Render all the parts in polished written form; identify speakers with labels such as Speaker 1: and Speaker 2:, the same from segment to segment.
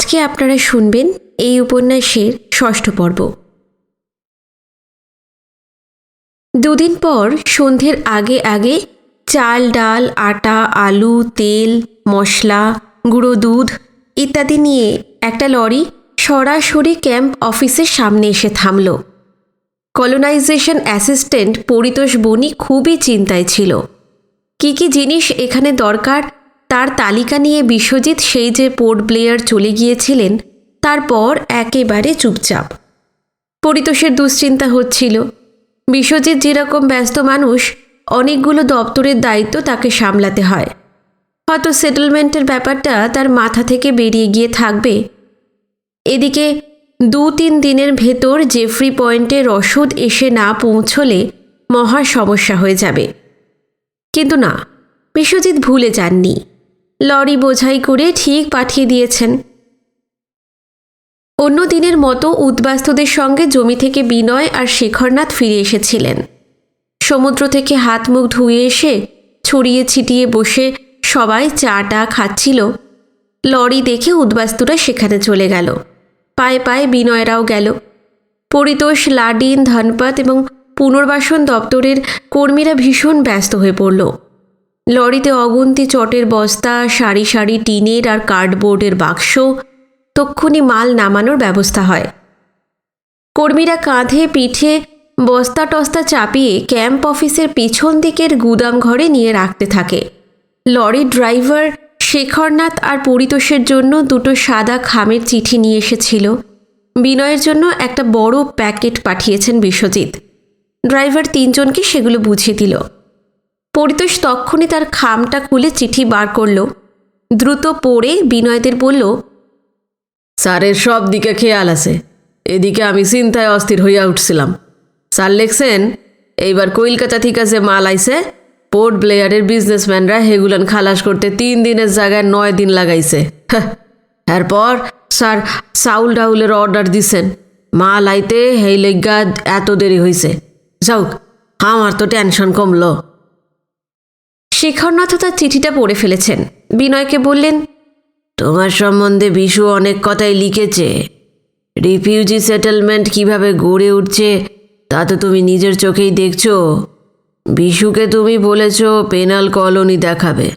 Speaker 1: আজকে আপনারা শুনবেন এই উপন্যাসের ৬ষ্ঠ পর্ব। দুদিন পর সন্ধ্যের আগে আগে চাল, ডাল, আটা, আলু, তেল, মশলা, গুঁড়ো দুধ ইত্যাদি নিয়ে একটা লরি সরাসরি ক্যাম্প অফিসের সামনে এসে থামল। কলোনাইজেশন অ্যাসিস্ট্যান্ট পরিতোষ বণিক খুবই চিন্তায় ছিল। কি কি জিনিস এখানে দরকার তার তালিকা নিয়ে বিশ্বজিৎ সেই যে পোর্ট ব্লেয়ার চলে গিয়েছিলেন তারপর একেবারে চুপচাপ। পরিতোষের দুশ্চিন্তা হচ্ছিল। বিশ্বজিৎ যেরকম ব্যস্ত মানুষ, অনেকগুলো দপ্তরের দায়িত্ব তাকে সামলাতে হয়। হয়তো সেটেলমেন্টের ব্যাপারটা তার মাথা থেকে বেরিয়ে গিয়ে থাকবে। এদিকে ২-৩ দিনের ভেতর জেফ্রি পয়েন্টে রসদ এসে না পৌঁছলে মহা সমস্যা হয়ে যাবে। কিন্তু না, বিশ্বজিৎ ভুলে যাননি। লরি বোঝাই করে ঠিক পাঠিয়ে দিয়েছেন। অন্য দিনের মতো উদ্বাস্তুদের সঙ্গে জমি থেকে বিনয় আর শেখরনাথ ফিরে এসেছিলেন। সমুদ্র থেকে হাত মুখ ধুয়ে এসে ছড়িয়ে ছিটিয়ে বসে সবাই চাটা খাচ্ছিল। লরি দেখে উদ্বাস্তুরা সেখানে চলে গেল। পায়ে পায়ে বিনয়রাও গেল। পরিতোষ, লাডিন, ধনপত এবং পুনর্বাসন দপ্তরের কর্মীরা ভীষণ ব্যস্ত হয়ে পড়ল। লরিতে অগুন্তি চটের বস্তা, সারি সারি টিনের আর কার্ডবোর্ডের বাক্স, তক্ষুনি মাল নামানোর ব্যবস্থা হয়। কর্মীরা কাঁধে পিঠে বস্তা টস্তা চাপিয়ে ক্যাম্প অফিসের পিছন দিকের গুদাম ঘরে নিয়ে রাখতে থাকে। লরির ড্রাইভার শেখরনাথ আর পরিতোষের জন্য 2টো সাদা খামের চিঠি নিয়ে এসেছিল। বিনয়ের জন্য একটা বড় প্যাকেট পাঠিয়েছেন বিশ্বজিৎ। ড্রাইভার 3 জনকে সেগুলো বুঝিয়ে দিল। পরিতোষ তক্ষুনি তার খামটা খুলে চিঠি বার করল। দ্রুত পড়ে বিনয়দের বলল,
Speaker 2: স্যারের সব দিকে খেয়াল আছে। এদিকে আমি চিন্তায় অস্থির হইয়া উঠছিলাম। স্যার লেখছেন, এইবার কলকাতা থেকে যে মাল আইছে, পোর্ট ব্লেয়ারের বিজনেসম্যানরা হেগুলান খালাস করতে 3 দিনের জায়গায় 9 দিন লাগাইছে। এরপর স্যার চাউল ডাউলের অর্ডার দিছেন। মাল আইতে হেই লেগা এত দেরি হইছে। যাওক, আমার তো টেনশন কমল।
Speaker 1: শেখরনাথ তার চিঠিটা পড়ে ফেলেছেন। বিনয়কে বললেন,
Speaker 2: তোমার সম্বন্ধে বিশু অনেক কথাই লিখেছে। রিফিউজি সেটেলমেন্ট কিভাবে গড়ে উঠছে তা তো তুমি নিজের চোখেই দেখছো। বিশুকে তুমি বলেছ পেনাল কলোনি দেখাবে,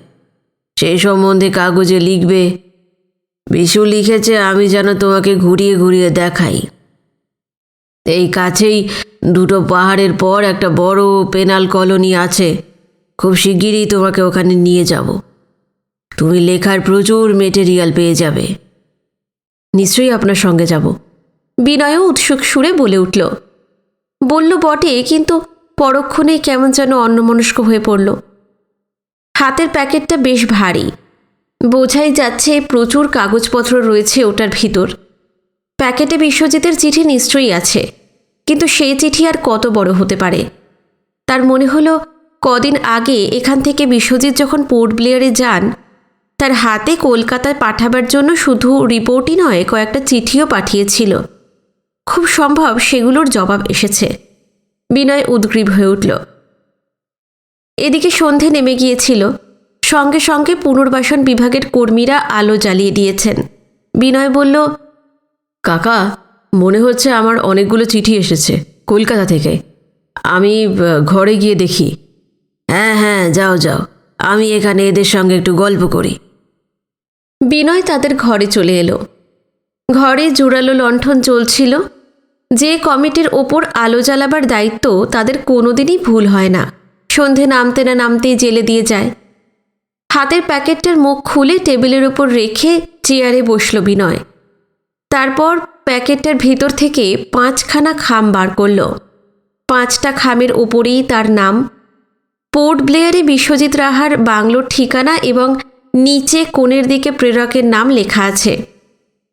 Speaker 2: সেই সম্বন্ধে কাগজে লিখবে। বিশু লিখেছে আমি যেন তোমাকে ঘুরিয়ে ঘুরিয়ে দেখাই। এই কাছেই 2টো পাহাড়ের পর একটা বড় পেনাল কলোনি আছে। খুব শিগগিরই তোমাকে ওখানে নিয়ে যাব। তুমি লেখার প্রচুর মেটেরিয়াল পেয়ে যাবে।
Speaker 1: নিশ্চয়ই আপনার সঙ্গে যাব। বিনয়ও উৎসুক সুরে বলে উঠল। বলল বটে, কিন্তু পরক্ষণেই কেমন যেন অন্যমনস্ক হয়ে পড়ল। হাতের প্যাকেটটা বেশ ভারী, বোঝাই যাচ্ছে প্রচুর কাগজপত্র রয়েছে ওটার ভিতর। প্যাকেটে বিশ্বজিতের চিঠি নিশ্চয়ই আছে, কিন্তু সেই চিঠি আর কত বড় হতে পারে। তার মনে হলো কদিন আগে এখান থেকে বিশ্বজিৎ যখন পোর্ট ব্লেয়ারে যান, তার হাতে কলকাতায় পাঠাবার জন্য শুধু রিপোর্টই নয়, কয়েকটা চিঠিও পাঠিয়েছিল। খুব সম্ভব সেগুলোর জবাব এসেছে। বিনয় উদ্গ্রীব হয়ে উঠল। এদিকে সন্ধে নেমে গিয়েছিল। সঙ্গে সঙ্গে পুনর্বাসন বিভাগের কর্মীরা আলো জ্বালিয়ে দিয়েছেন। বিনয় বলল,
Speaker 2: কাকা, মনে হচ্ছে আমার অনেকগুলো চিঠি এসেছে কলকাতা থেকে। আমি ঘরে গিয়ে দেখি। হ্যাঁ হ্যাঁ, যাও যাও, আমি এখানে এদের সঙ্গে একটু গল্প করি।
Speaker 1: বিনয় তাদের ঘরে চলে এলো। ঘরে জোরালো লণ্ঠন চলছিল। যে কমিটির ওপর আলো জ্বালাবার দায়িত্ব তাদের কোনোদিনই ভুল হয় না। সন্ধে নামতে না নামতেই জেলে দিয়ে যায়। হাতের প্যাকেটটার মুখ খুলে টেবিলের উপর রেখে চেয়ারে বসল বিনয়। তারপর প্যাকেটটার ভিতর থেকে 5খানা খাম বার করল। 5টা খামের ওপরেই তার নাম, পোর্ট ব্লেয়ারে বিশ্বজিৎ রাহার বাংলোর ঠিকানা এবং নিচে কোণের দিকে প্রেরকের নাম লেখা আছে।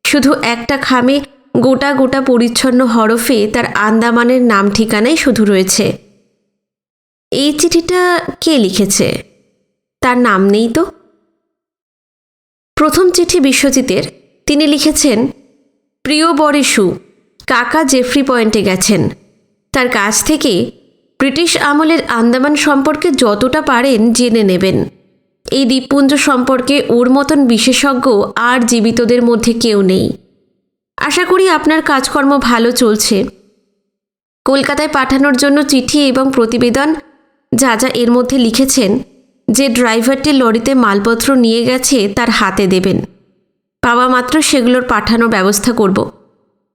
Speaker 1: শুধু একটা খামে গোটা গোটা পরিচ্ছন্ন হরফে তার আন্দামানের নাম ঠিকানাই শুধু রয়েছে। এই চিঠিটা কে লিখেছে? তার নাম নেই তো। প্রথম চিঠি বিশ্বজিতের। তিনি লিখেছেন, প্রিয় বরেশু, কাকা জেফ্রি পয়েন্টে গেছেন। তার কাছ থেকে ব্রিটিশ আমলের আন্দামান সম্পর্কে যতটা পারেন জেনে নেবেন। এই দ্বীপপুঞ্জ সম্পর্কে ওর মতন বিশেষজ্ঞ আর জীবিতদের মধ্যে কেউ নেই। আশা করি আপনার কাজকর্ম ভালো চলছে। কলকাতায় পাঠানোর জন্য চিঠি এবং প্রতিবেদন যা যা এর মধ্যে লিখেছেন, যে ড্রাইভারটি লরিতে মালপত্র নিয়ে গেছে তার হাতে দেবেন। পাওয়া মাত্র সেগুলোর পাঠানোর ব্যবস্থা করব।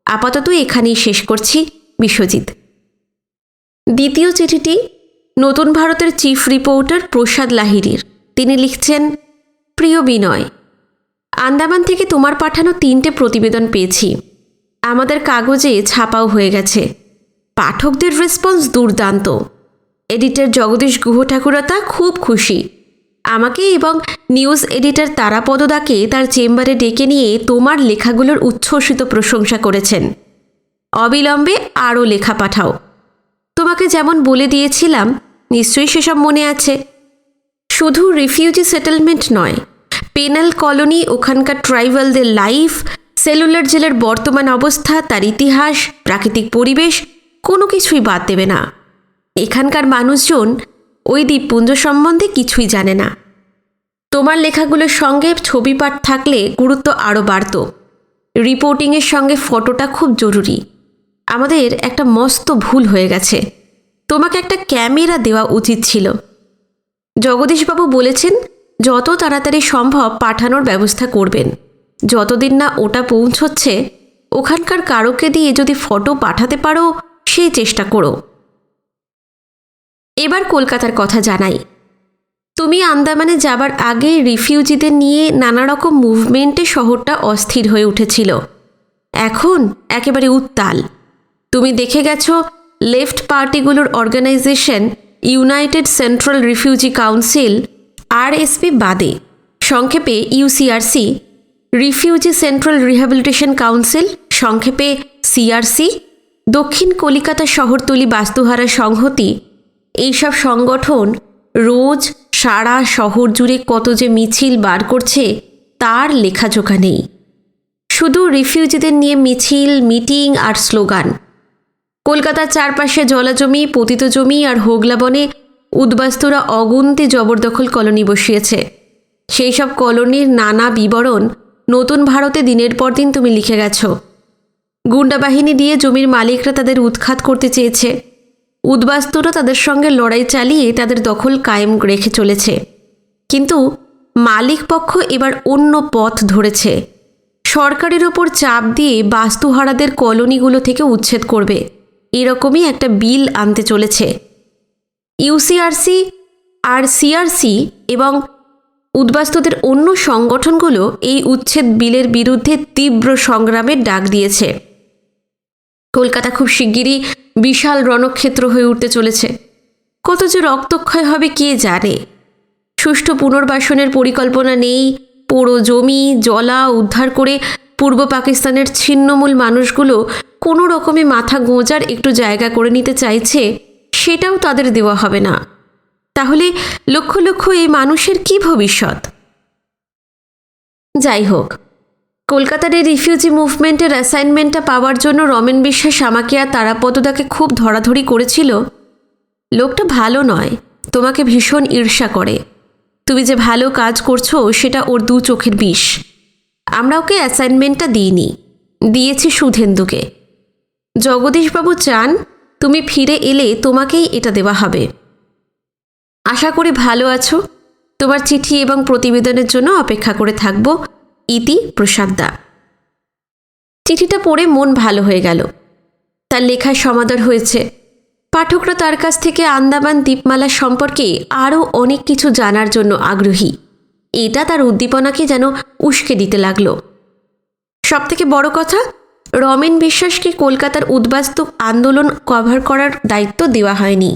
Speaker 1: আপাতত এখানেই শেষ করছি, বিশ্বজিৎ। দ্বিতীয় চিঠিটি নতুন ভারতের চিফ রিপোর্টার প্রসাদ লাহিড়ির। তিনি লিখছেন, প্রিয় বিনয়, আন্দামান থেকে তোমার পাঠানো 3টে প্রতিবেদন পেয়েছি। আমাদের কাগজে ছাপাও হয়ে গেছে। পাঠকদের রেসপন্স দুর্দান্ত। এডিটর জগদীশ গুহ ঠাকুরতা খুব খুশি। আমাকে এবং নিউজ এডিটর তারাপদদাকে তার চেম্বারে ডেকে নিয়ে তোমার লেখাগুলোর উচ্ছ্বসিত প্রশংসা করেছেন। অবিলম্বে আরও লেখা পাঠাও। তোমাকে যেমন বলে দিয়েছিলাম, নিশ্চয়ই সেসব মনে আছে। শুধু রিফিউজি সেটেলমেন্ট নয়, পেনাল কলোনি, ওখানকার ট্রাইবালদের লাইফ, সেলুলার জেলের বর্তমান অবস্থা, তার ইতিহাস, প্রাকৃতিক পরিবেশ, কোনো কিছুই বাদ দেবে না। এখানকার মানুষজন ওই দ্বীপপুঞ্জ সম্বন্ধে কিছুই জানে না। তোমার লেখাগুলোর সঙ্গে ছবি পাঠ থাকলে গুরুত্ব আরও বাড়ত। রিপোর্টিংয়ের সঙ্গে ফটোটা খুব জরুরি। আমাদের একটা মস্ত ভুল হয়ে গেছে। তোমাকে একটা ক্যামেরা দেওয়া উচিত ছিল। জগদীশবাবু বলেছেন যত তাড়াতাড়ি সম্ভব পাঠানোর ব্যবস্থা করবেন। যতদিন না ওটা পৌঁছচ্ছে, ওখানকার কারোকে দিয়ে যদি ফটো পাঠাতে পারো সেই চেষ্টা করো। এবার কলকাতার কথা জানাই। তুমি আন্দামানে যাবার আগে রিফিউজিদের নিয়ে নানা রকম মুভমেন্টে শহরটা অস্থির হয়ে উঠেছিল। এখন একেবারে উত্তাল। তুমি দেখে গেছো লেফট পার্টিগুলোর organisation United Central Refugee Council RSP বাদে, সংক্ষেপে UCRC, refugee central rehabilitation council সংক্ষেপে সিআরসি, দক্ষিণ কলিকাতা শহরতলি বাস্তুহারা সংহতি, এইসব সংগঠন রোজ সারা শহর জুড়ে কত যে মিছিল বার করছে তার লেখাজোখা নেই। শুধু রিফিউজিদের নিয়ে মিছিল, মিটিং আর স্লোগান। কলকাতার চারপাশে জলাজমি, পতিত জমি আর হোগলা বনে উদ্বাস্তুরা অগুন্তি জবরদখল কলোনি বসিয়েছে। সেই সব কলোনির নানা বিবরণ নতুন ভারতে দিনের পর দিন তুমি লিখে গেছো। গুন্ডা বাহিনী দিয়ে জমির মালিকরা তাদের উৎখাত করতে চেয়েছে। উদ্বাস্তুরা তাদের সঙ্গে লড়াই চালিয়ে তাদের দখল কায়েম রেখে চলেছে। কিন্তু মালিক পক্ষ এবার অন্য পথ ধরেছে। সরকারের ওপর চাপ দিয়ে বাস্তুহারাদের কলোনিগুলো থেকে উচ্ছেদ করবে, এরকমই একটা বিল আনতে চলেছে। ইউসিআরসি আর সিআরসি এবং উদ্বাস্তুদের অন্য সংগঠনগুলো এই উচ্ছেদ বিলের বিরুদ্ধে তীব্র সংগ্রামের ডাক দিয়েছে। কলকাতা খুব শিগগিরই বিশাল রণক্ষেত্র হয়ে উঠতে চলেছে। কত যে রক্তক্ষয় হবে কে জানে। সুষ্ঠু পুনর্বাসনের পরিকল্পনা নেই। পোড়ো জমি জলা উদ্ধার করে পূর্ব পাকিস্তানের ছিন্নমূল মানুষগুলো কোনো রকমে মাথা গোঁজার একটু জায়গা করে নিতে চাইছে, সেটাও তাদের দেওয়া হবে না। তাহলে লক্ষ লক্ষ এই মানুষের কি ভবিষ্যৎ? যাই হোক, কলকাতার এই রিফিউজি মুভমেন্টের অ্যাসাইনমেন্টটা পাওয়ার জন্য রমেন বিশ্বাস আমাকে আর তারাপদদাকে খুব ধরাধরি করেছিল। লোকটা ভালো নয়, তোমাকে ভীষণ ঈর্ষা করে। তুমি যে ভালো কাজ করছো সেটা ওর দু চোখের বিষ। আমরা ওকে অ্যাসাইনমেন্টটা দিইনি, দিয়েছি সুধেন্দুকে। জগদীশবাবু চান তুমি ফিরে এলে তোমাকেই এটা দেওয়া হবে। আশা করি ভালো আছো। তোমার চিঠি এবং প্রতিবেদনের জন্য অপেক্ষা করে থাকব। ইতি প্রসাদদা। চিঠিটা পড়ে মন ভালো হয়ে গেল। তার লেখায় সমাদর হয়েছে। পাঠকরা তার কাছ থেকে আন্দামান দ্বীপমালা সম্পর্কে আরও অনেক কিছু জানার জন্য আগ্রহী। এটা তার উদ্দীপনাকে যেন উস্কে দিতে লাগলো। সবথেকে বড় কথা, রমেন বিশ্বাসকে কলকাতার উদ্বাস্তু আন্দোলন কভার করার দায়িত্ব দেওয়া হয়নি।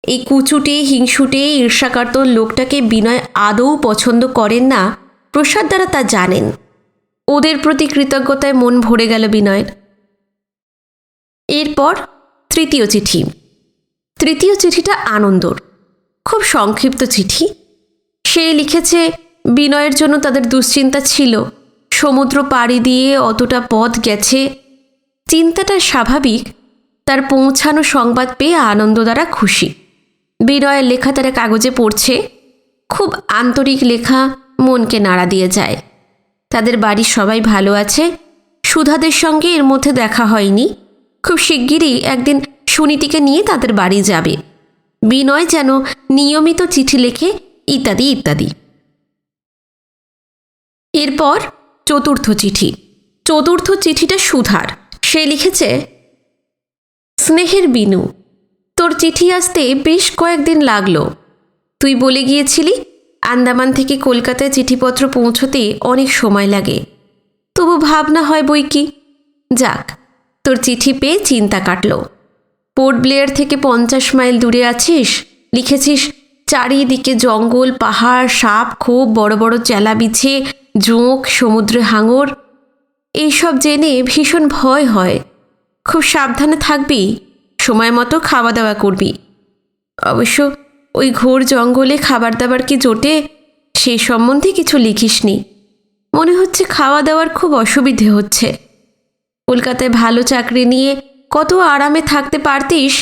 Speaker 1: এই কুচুটে হিংসুটে ঈর্ষাকাতর লোকটাকে বিনয় আদৌ পছন্দ করেন না, প্রসাদ দ্বারা তা জানেন। ওদের প্রতি কৃতজ্ঞতায় মন ভরে গেল বিনয়ের। এরপর তৃতীয় চিঠি। তৃতীয় চিঠিটা আনন্দর। খুব সংক্ষিপ্ত চিঠি। সে লিখেছে বিনয়ের জন্য তাদের দুশ্চিন্তা ছিল। সমুদ্র পাড়ি দিয়ে অতটা পথ গেছে। চিন্তাটা স্বাভাবিক। তার পৌঁছানো সংবাদ পেয়ে আনন্দ দ্বারা খুশি। বিনয়ের লেখা তারা কাগজে পড়ছে। খুব আন্তরিক লেখা মনকে নাড়া দিয়ে যায়। তাদের বাড়ির সবাই ভালো আছে। সুধাদের সঙ্গে এর মধ্যে দেখা হয়নি। খুব শিগগিরই একদিন সুনীতিকে নিয়ে তাদের বাড়ি যাবে। বিনয় যেন নিয়মিত চিঠি লেখে, ইত্যাদি ইত্যাদি। এরপর চতুর্থ চিঠি। চতুর্থ চিঠিটা সুধার। সে লিখেছে, স্নেহের বিনু, তোর চিঠি আসতে বেশ কয়েকদিন লাগলো। তুই বলে গিয়েছিলি আন্দামান থেকে কলকাতায় চিঠিপত্র পৌঁছতে অনেক সময় লাগে, তবু ভাবনা হয় বই কি। যাক, তোর চিঠি পেয়ে চিন্তা কাটল। পোর্ট ব্লেয়ার থেকে 50 মাইল দূরে আছিস। লিখেছিস চারিদিকে জঙ্গল, পাহাড়, সাপ, খুব বড় বড় চেলা বিছে, জোঁক, সমুদ্রে হাঙর। এইসব জেনে ভীষণ ভয় হয়। খুব সাবধানে থাকবি, সময় মতো খাওয়া দাওয়া করবি। অবশ্য ওই ঘোর জঙ্গলে খাবার দাবার কি জোটে সে সম্বন্ধে কিছু লিখিসনি। মনে হচ্ছে খাওয়া দাওয়ার খুব অসুবিধে হচ্ছে। কলকাতায় ভালো চাকরি নিয়ে কত আরামে থাকতে পারতিস,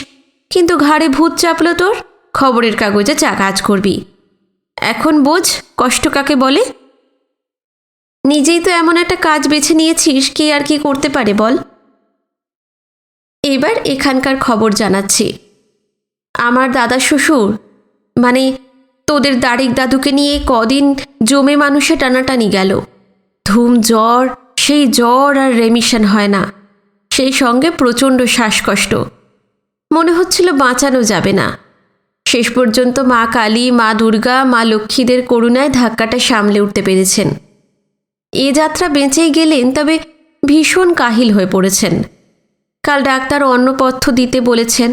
Speaker 1: কিন্তু ঘাড়ে ভূত চাপল তোর, খবরের কাগজে কাজ করবি। এখন বোঝ কষ্ট কাকে বলে। নিজেই তো এমন একটা কাজ বেছে নিয়েছিস, কে আর কি করতে পারে বল। এবার এখানকার খবর জানাচ্ছি। আমার দাদা শ্বশুর, মানে তোদের দাড়িক দাদুকে নিয়ে কদিন জমে মানুষে টানাটানি গেল। ধুম জ্বর, সেই জ্বর আর রেমিশন হয় না। সেই সঙ্গে প্রচণ্ড শ্বাসকষ্ট। মনে হচ্ছিল বাঁচানো যাবে না। শেষ পর্যন্ত মা কালী, মা দুর্গা, মা লক্ষ্মীদের করুণায় ধাক্কাটা সামলে উঠতে পেরেছেন। এ যাত্রা বেঁচেই গেলেন, তবে ভীষণ কাহিল হয়ে পড়েছেন। কাল ডাক্তার অন্নপথ্য দিতে বলেছেন।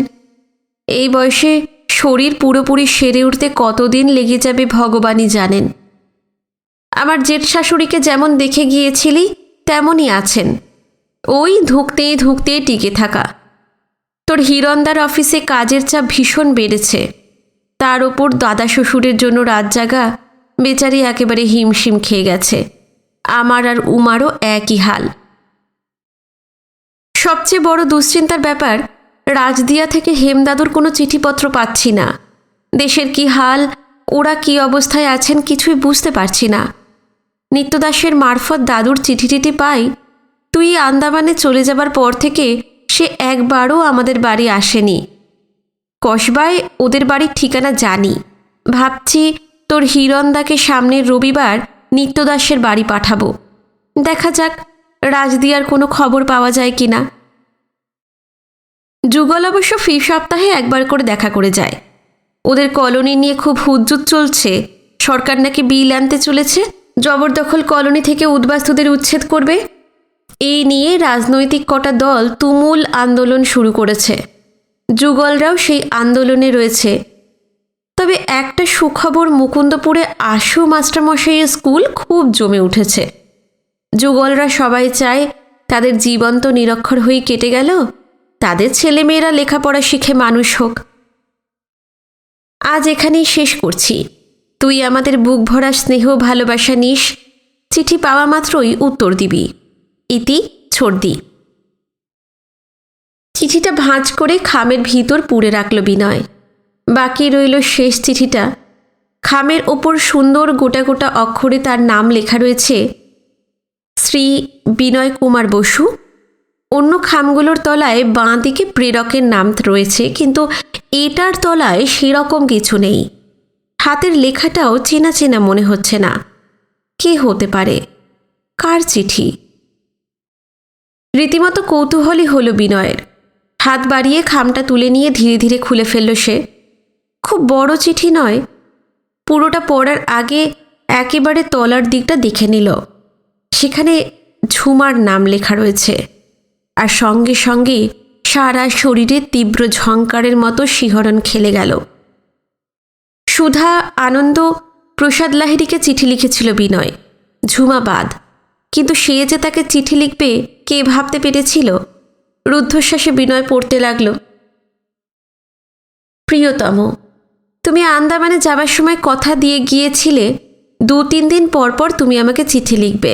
Speaker 1: এই বয়সে শরীর পুরোপুরি সেরে উঠতে কতদিন লেগে যাবে ভগবানই জানেন। আমার জেঠ শাশুড়িকে যেমন দেখে গিয়েছিলি তেমনই আছেন, ওই ধুঁকতে ধুঁকতে টিকে থাকা। তোর হিরণদার অফিসে কাজের চাপ ভীষণ বেড়েছে, তার ওপর দাদা শ্বশুরের জন্য রাত জাগা। বেচারি একেবারে হিমশিম খেয়ে গেছে। আমার আর উমারও একই হাল। সবচেয়ে বড় দুশ্চিন্তার ব্যাপার, রাজদিয়া থেকে হেমদাদুর কোনো চিঠিপত্র পাচ্ছি না। দেশের কি হাল, ওরা কি অবস্থায় আছেন কিছুই বুঝতে পারছি না। নিত্যদাসের মারফত দাদুর চিঠি টিঠি পাই। তুই আন্দামানে চলে যাবার পর থেকে সে একবারও আমাদের বাড়ি আসেনি। কসবায় ওদের বাড়ির ঠিকানা জানি। ভাবছি তোর হিরণদাকে সামনের রবিবার নিত্যদাসের বাড়ি পাঠাবো। দেখা যাক রাজদিয়ার কোনো খবর পাওয়া যায় কি না। যুগল অবশ্য ফি সপ্তাহে একবার করে দেখা করে যায়। ওদের কলোনি নিয়ে খুব হুজ্জুত চলছে। সরকার নাকি বিল আনতে চলেছে, জবরদখল কলোনি থেকে উদ্বাস্তুদের উচ্ছেদ করবে। এই নিয়ে রাজনৈতিক কটা দল তুমুল আন্দোলন শুরু করেছে। যুগলরাও সেই আন্দোলনে রয়েছে। তবে একটা সুখবর, মুকুন্দপুরে আশু মাস্টারমশাইয়ের স্কুল খুব জমে উঠেছে। যুগলরা সবাই চায় তাদের জীবন তো নিরক্ষর হয়ে কেটে গেল, তাদের ছেলেমেয়েরা লেখাপড়া শিখে মানুষ হোক। আজ এখানেই শেষ করছি। তুই আমাদের বুক ভরা স্নেহ ভালোবাসা নিস। চিঠি পাওয়া মাত্রই উত্তর দিবি। ইতি ছর্দি। চিঠিটা ভাঁজ করে খামের ভিতর পুরে রাখল বিনয়। বাকি রইল শেষ চিঠিটা। খামের ওপর সুন্দর গোটা গোটা অক্ষরে তার নাম লেখা রয়েছে, শ্রী বিনয় কুমার বসু। অন্য খামগুলোর তলায় বাঁ দিকে প্রেরকের নাম রয়েছে, কিন্তু এটার তলায় সেরকম কিছু নেই। হাতের লেখাটাও চেনা চেনা মনে হচ্ছে না। কে হতে পারে? কার চিঠি? রীতিমতো কৌতূহলী হলো বিনয়ের। হাত বাড়িয়ে খামটা তুলে নিয়ে ধীরে ধীরে খুলে ফেলল সে। খুব বড় চিঠি নয়। পুরোটা পড়ার আগে একেবারে তলার দিকটা দেখে নিল। সেখানে ঝুমার নাম লেখা রয়েছে, আর সঙ্গে সঙ্গে সারা শরীরে তীব্র ঝংকারের মতো শিহরণ খেলে গেল। সুধা, আনন্দ, প্রসাদ লাহিড়ীকে চিঠি লিখেছিল বিনয়, ঝুমা বাদ। কিন্তু সে যে তাকে চিঠি লিখবে কে ভাবতে পেরেছিল? রুদ্ধশ্বাসে বিনয় পড়তে লাগল। প্রিয়তম, তুমি আন্দামানে যাবার সময় কথা দিয়ে গিয়েছিলে 2-3 দিন পর পর তুমি আমাকে চিঠি লিখবে।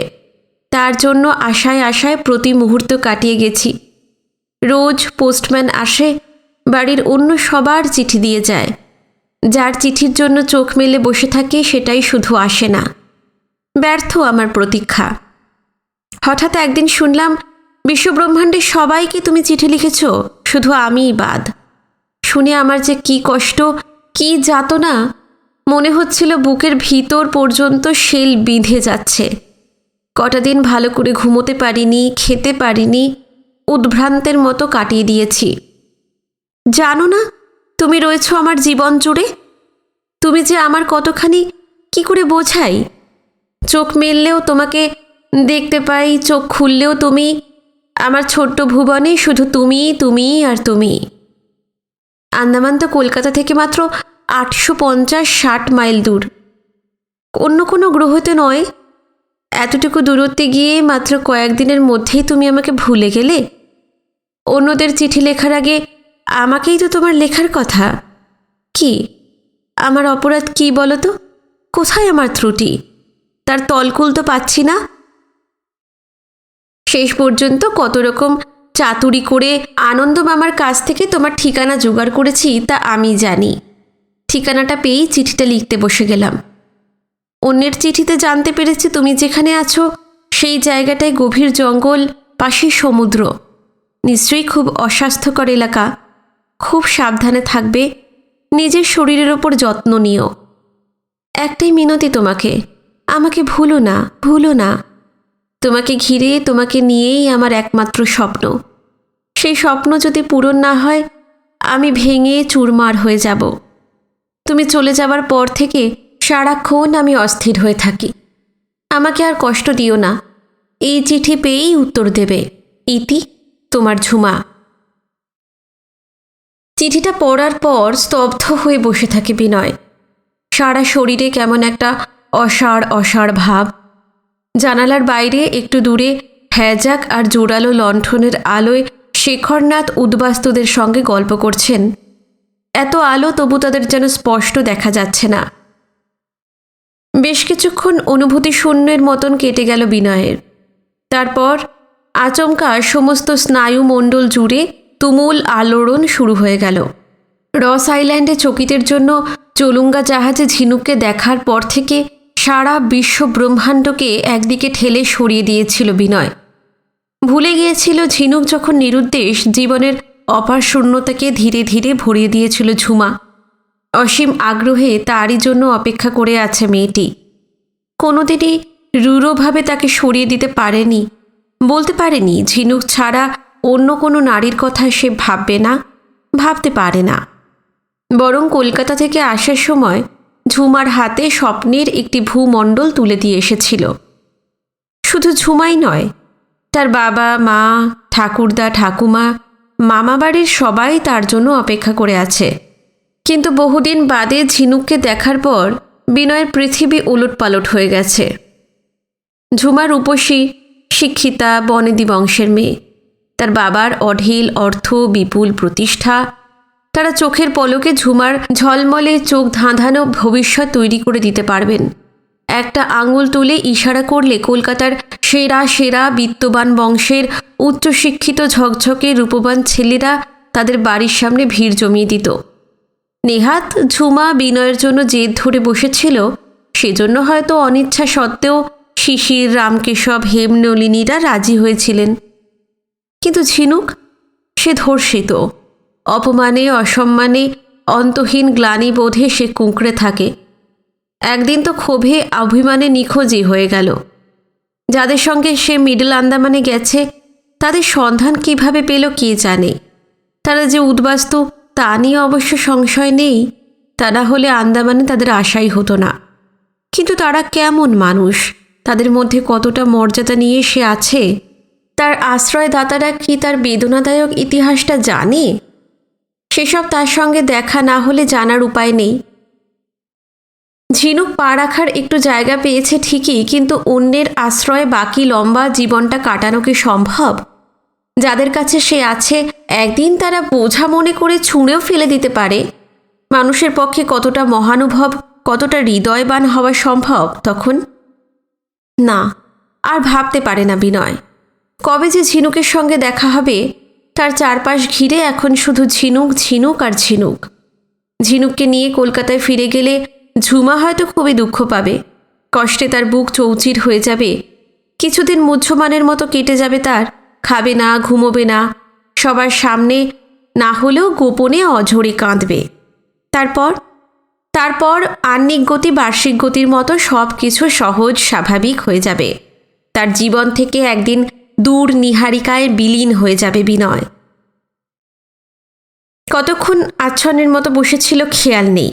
Speaker 1: তার জন্য আশায় আশায় প্রতি মুহূর্ত কাটিয়ে গেছি। রোজ পোস্টম্যান আসে, বাড়ির অন্য সবার চিঠি দিয়ে যায়। যার চিঠির জন্য চোখ মেলে বসে থাকি সেটাই শুধু আসে না। ব্যর্থ আমার প্রতীক্ষা। হঠাৎ একদিন শুনলাম বিশ্বব্রহ্মাণ্ডের সবাইকে তুমি চিঠি লিখেছ, শুধু আমিই বাদ। শুনে আমার যে কি কষ্ট, কি যাতনা, মনে হচ্ছিল বুকের ভিতর পর্যন্ত শেল বিঁধে যাচ্ছে। কটা দিন ভালো করে ঘুমোতে পারিনি, খেতে পারিনি, উদ্ভ্রান্তের মতো কাটিয়ে দিয়েছি। জানো না তুমি রয়েছো আমার জীবন জুড়ে? তুমি যে আমার কতখানি কি করে বোঝাই? চোখ মেললেও তোমাকে দেখতে পাই, চোখ খুললেও তুমি। আমার ছোট্ট ভুবনে শুধু তুমি, তুমি আর তুমি। আন্দামান তো কলকাতা থেকে মাত্র 850-60 মাইল দূর, অন্য কোনো গ্রহতে নয়। এতটুকু দূরত্বে গিয়ে মাত্র কয়েকদিনের মধ্যেই তুমি আমাকে ভুলে গেলে। অন্যদের চিঠি লেখার আগে আমাকেই তো তোমার লেখার কথা। কি আমার অপরাধ কি বলো তো? কোথায় আমার ত্রুটি? তার তলকুল তো পাচ্ছি না। শেষ পর্যন্ত কত রকম চাতুরি করে আনন্দ মামার কাছ থেকে তোমার ঠিকানা জোগাড় করেছি তা আমি জানি। ঠিকানাটা পেয়েই চিঠিটা লিখতে বসে গেলাম। অন্যের চিঠিতে জানতে পেরেছি তুমি যেখানে আছো সেই জায়গাটায় গভীর জঙ্গল, পাশে সমুদ্র। নিশ্চয়ই খুব অস্বাস্থ্যকর এলাকা। খুব সাবধানে থাকবে, নিজের শরীরের ওপর যত্ন নিও। একটাই মিনতি তোমাকে, আমাকে ভুলো না, ভুলো না। তোমাকে ঘিরে, তোমাকে নিয়েই আমার একমাত্র স্বপ্ন। সেই স্বপ্ন যদি পূরণ না হয় আমি ভেঙে চুরমার হয়ে যাব। তুমি চলে যাবার পর থেকে সারাক্ষণ আমি অস্থির হয়ে থাকি। আমাকে আর কষ্ট দিও না। এই চিঠি পেয়েই উত্তর দেবে। ইতি, তোমার ঝুমা। চিঠিটা পড়ার পর স্তব্ধ হয়ে বসে থাকে বিনয়। সারা শরীরে কেমন একটা অসাড় অসাড় ভাব। জানালার বাইরে একটু দূরে হ্যাজাক আর জোরালো লণ্ঠনের আলোয় শেখরনাথ উদ্বাস্তুদের সঙ্গে গল্প করছেন। এত আলো তবু তাদের যেন স্পষ্ট দেখা যাচ্ছে না। বেশ কিছুক্ষণ অনুভূতি শূন্যের মতন কেটে গেল বিনয়ের। তারপর আচমকা সমস্ত স্নায়ুমণ্ডল জুড়ে তুমুল আলোড়ন শুরু হয়ে গেল। রস আইল্যান্ডে চকিতের জন্য চলুঙ্গা জাহাজে ঝিনুককে দেখার পর থেকে সারা বিশ্ব ব্রহ্মাণ্ডকে একদিকে ঠেলে সরিয়ে দিয়েছিল বিনয়। ভুলে গিয়েছিল ঝিনুক যখন নিরুদ্দেশ জীবনের অপার শূন্যতাকে ধীরে ধীরে ভরিয়ে দিয়েছিল ঝুমা। অসীম আগ্রহে তারই জন্য অপেক্ষা করে আছে মেয়েটি। কোনোদিনই রূঢ়ভাবে তাকে সরিয়ে দিতে পারেনি, বলতে পারেনি ঝিনুক ছাড়া অন্য কোনো নারীর কথা সে ভাববে না, ভাবতে পারে না। বরং কলকাতা থেকে আসার সময় ঝুমার হাতে স্বপ্নের একটি ভূমণ্ডল তুলে দিয়ে এসেছিল। শুধু ঝুমাই নয়, তার বাবা, মা, ঠাকুরদা, ঠাকুমা, মামাবাড়ির সবাই তার জন্য অপেক্ষা করে আছে। কিন্তু বহুদিন বাদে ঝিনুককে দেখার পর বিনয়ের পৃথিবী উলটপালট হয়ে গেছে। ঝুমা রূপসী, শিক্ষিতা, বনেদি বংশের মেয়ে। তার বাবার অঢেল অর্থ, বিপুল প্রতিষ্ঠা। তারা চোখের পলকে ঝুমার ঝলমলে চোখ ধাঁধানো ভবিষ্যৎ তৈরি করে দিতে পারবেন। একটা আঙুল তুলে ইশারা করলে কলকাতার সেরা সেরা বিত্তবান বংশের উচ্চশিক্ষিত ঝকঝকে রূপবান ছেলেরা তাদের বাড়ির সামনে ভিড় জমিয়ে দিত। নেহাত ঝুমা বিনয়ের জন্য জেদ ধরে বসেছিল, সেজন্য হয়তো অনিচ্ছা সত্ত্বেও শিশির, রামকেশব, হেমনলিনীরা রাজি হয়েছিলেন। কিন্তু ঝিনুক, সে ধর্ষিত। অপমানে, অসম্মানে, অন্তহীন গ্লানিবোধে সে কুঁকড়ে থাকে। একদিন তো ক্ষোভে, অভিমানে নিখোঁজই হয়ে গেল। যাদের সঙ্গে সে মিডল আন্দামানে গেছে তাদের সন্ধান কিভাবে পেল কে জানে। তারা যে উদ্বাস্তু তা নিয়ে অবশ্য সংশয় নেই, তা না হলে আন্দামানে তাদের আশাই হতো না। কিন্তু তারা কেমন মানুষ, তাদের মধ্যে কতটা মর্যাদা নিয়ে সে আছে, তার আশ্রয়দাতারা কি তার বেদনাদায়ক ইতিহাসটা জানে? সেসব তার সঙ্গে দেখা না হলে জানার উপায় নেই। ঝিনুক পা রাখার একটু জায়গা পেয়েছে ঠিকই, কিন্তু অন্যের আশ্রয়ে বাকি লম্বা জীবনটা কাটানো কি সম্ভব? যাদের কাছে সে আছে একদিন তারা বোঝা মনে করে ছুঁড়েও ফেলে দিতে পারে। মানুষের পক্ষে কতটা মহানুভব, কতটা হৃদয়বান হওয়া সম্ভব তখন? না, আর ভাবতে পারে না বিনয়। কবে যে ঝিনুকের সঙ্গে দেখা হবে, তার চারপাশ ঘিরে এখন শুধু ঝিনুক, ঝিনুক আর ঝিনুক। ঝিনুককে নিয়ে কলকাতায় ফিরে গেলে ঝুমা হয়তো খুবই দুঃখ পাবে। কষ্টে তার বুক চৌচির হয়ে যাবে। কিছুদিন মুহ্যমানের মতো কেটে যাবে তার। খাবে না, ঘুমোবে না, সবার সামনে না হলেও গোপনে অঝরে কাঁদবে। তারপর আহ্নিক গতি বার্ষিক গতির মতো সব কিছু সহজ স্বাভাবিক হয়ে যাবে। তার জীবন থেকে একদিন দূর নীহারিকায় বিলীন হয়ে যাবে বিনয়। কতক্ষণ আচ্ছন্নের মতো বসেছিল খেয়াল নেই।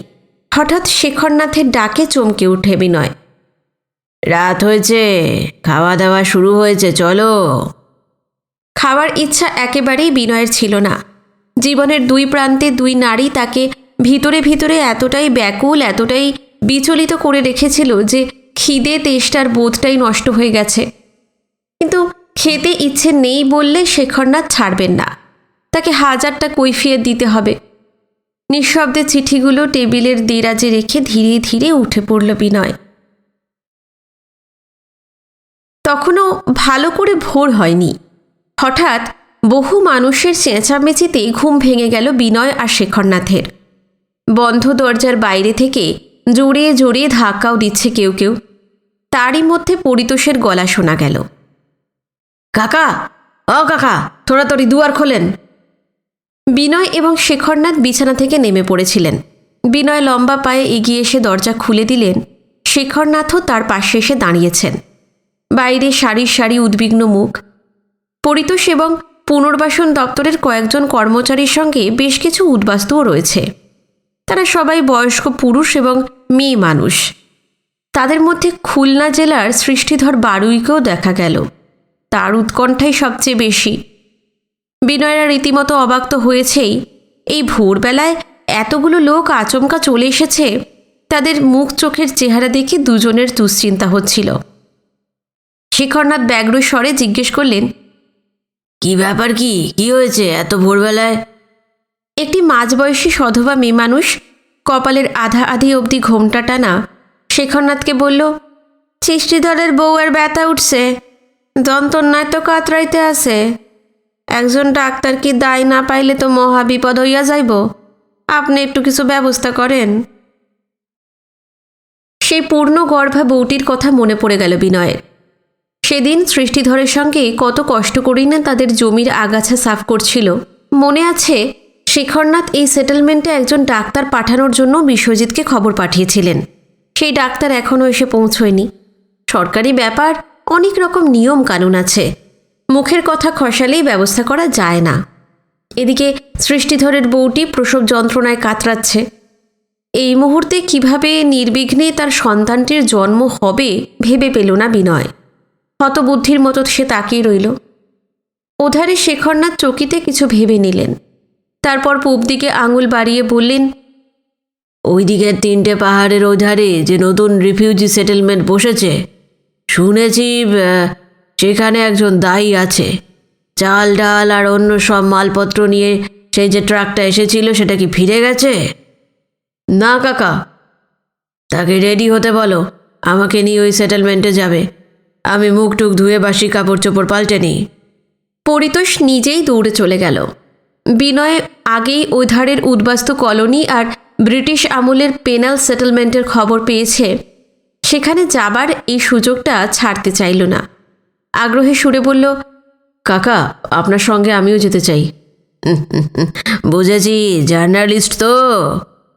Speaker 1: হঠাৎ শেখরনাথের ডাকে চমকে উঠে বিনয়।
Speaker 2: রাত হয়েছে, খাওয়া দাওয়া শুরু হয়েছে, চলো।
Speaker 1: খাওয়ার ইচ্ছা একেবারেই বিনয়ের ছিল না। জীবনের দুই প্রান্তে দুই নারী তাকে ভিতরে ভিতরে এতটাই ব্যাকুল, এতটাই বিচলিত করে রেখেছিল যে খিদে তেষ্টার বোধটাই নষ্ট হয়ে গেছে। কিন্তু খেতে ইচ্ছে নেই বললে শেখরনাথ ছাড়বেন না। তাকে হাজারটা কৈফিয়ত দিতে হবে। নিঃশব্দে চিঠিগুলো টেবিলের দেরাজে রেখে ধীরে ধীরে উঠে পড়ল বিনয়। তখনও ভালো করে ভোর হয়নি। হঠাৎ বহু মানুষের চেঁচামেচিতে ঘুম ভেঙে গেল বিনয় আর শেখরনাথের। বন্ধ দরজার বাইরে থেকে জোরে জোরে ধাক্কাও দিচ্ছে কেউ কেউ। তারই মধ্যে পরিতোষের গলা শোনা গেল।
Speaker 2: কাকা, ও কাকা, তাড়াতাড়ি দুয়ার খোলেন।
Speaker 1: বিনয় এবং শেখরনাথ বিছানা থেকে নেমে পড়েছিলেন। বিনয় লম্বা পায়ে এগিয়ে এসে দরজা খুলে দিলেন। শেখরনাথও তার পাশে এসে দাঁড়িয়েছেন। বাইরে সারি সারি উদ্বিগ্ন মুখ। পরিতোষ এবং পুনর্বাসন দপ্তরের কয়েকজন কর্মচারীর সঙ্গে বেশ কিছু উদ্বাস্তুও রয়েছে। তারা সবাই বয়স্ক পুরুষ এবং মেয়ে মানুষ। তাদের মধ্যে খুলনা জেলার সৃষ্টিধর বারুইকেও দেখা গেল। তার উৎকণ্ঠাই সবচেয়ে বেশি। বিনয়রা রীতিমতো অবাক তো হয়েছেই। এই ভোরবেলায় এতগুলো লোক আচমকা চলে এসেছে। তাদের মুখ চোখের চেহারা দেখে দুজনের দুশ্চিন্তা হচ্ছিল। শেখরনাথ ব্যগ্র স্বরে জিজ্ঞেস করলেন,
Speaker 2: কি ব্যাপার, কি হয়েছে এত ভোরবেলায়?
Speaker 1: একটি মাঝবয়সী সধবা মেয়ে মানুষ, কপালের আধা আধি অবধি ঘোমটা টানা, শেখরনাথকে বলল, সৃষ্টিধরের বউয়ের ব্যথা উঠছে, যন্ত্রণায় তো কাতরাইতে আছে। একজন ডাক্তার কি দায় না পাইলে তো মহা বিপদ হইয়া যাইব। আপনি একটু কিছু ব্যবস্থা করেন। সেই পূর্ণ গর্ভা বউটির কথা মনে পড়ে গেল বিনয়ের। সেদিন সৃষ্টিধরের সঙ্গে কত কষ্ট করেই না তাদের জমির আগাছা সাফ করছিল। মনে আছে, শেখরনাথ এই সেটেলমেন্টে একজন ডাক্তার পাঠানোর জন্য বিশ্বজিৎকে খবর পাঠিয়েছিলেন। সেই ডাক্তার এখনও এসে পৌঁছয়নি। সরকারি ব্যাপার, অনেক রকম নিয়ম কানুন আছে। মুখের কথা খসালেই ব্যবস্থা করা যায় না। এদিকে সৃষ্টিধরের বউটি প্রসব যন্ত্রণায় কাতরাচ্ছে। এই মুহূর্তে কিভাবে নির্বিঘ্নে তার সন্তানটির জন্ম হবে ভেবে পেল না বিনয়। হতবুদ্ধির মতো সে তাকিয়ে রইল। ওধারে শেখরনাথ চকিতে কিছু ভেবে নিলেন। তারপর পূব দিকে আঙুল বাড়িয়ে বললেন,
Speaker 2: ওই দিকের 3টে পাহাড়ের ওধারে যে নতুন রিফিউজি সেটেলমেন্ট বসেছে, শুনেছি সেখানে একজন দায়ী আছে। চাল ডাল আর অন্য সব মালপত্র নিয়ে সেই যে ট্রাকটা এসেছিল সেটা কি ফিরে গেছে? না কাকা, তাকে রেডি হতে বলো, আমাকে নিয়ে ওই সেটেলমেন্টে যাবে। আমি মুখ টুক ধুয়ে বাসি কাপড় চোপড় পাল্টে নিই।
Speaker 1: পরিতোষ নিজেই দৌড়ে চলে গেল। বিনয় আগেই ওই ধারের উদ্বাস্তু কলোনি আর ব্রিটিশ আমলের পেনাল সেটেলমেন্টের খবর পেয়েছে। সেখানে যাবার এই সুযোগটা ছাড়তে চাইল না। আগ্রহে সুরে বলল,
Speaker 2: কাকা, আপনার সঙ্গে আমিও যেতে চাই। বুঝেছি, জার্নালিস্ট তো,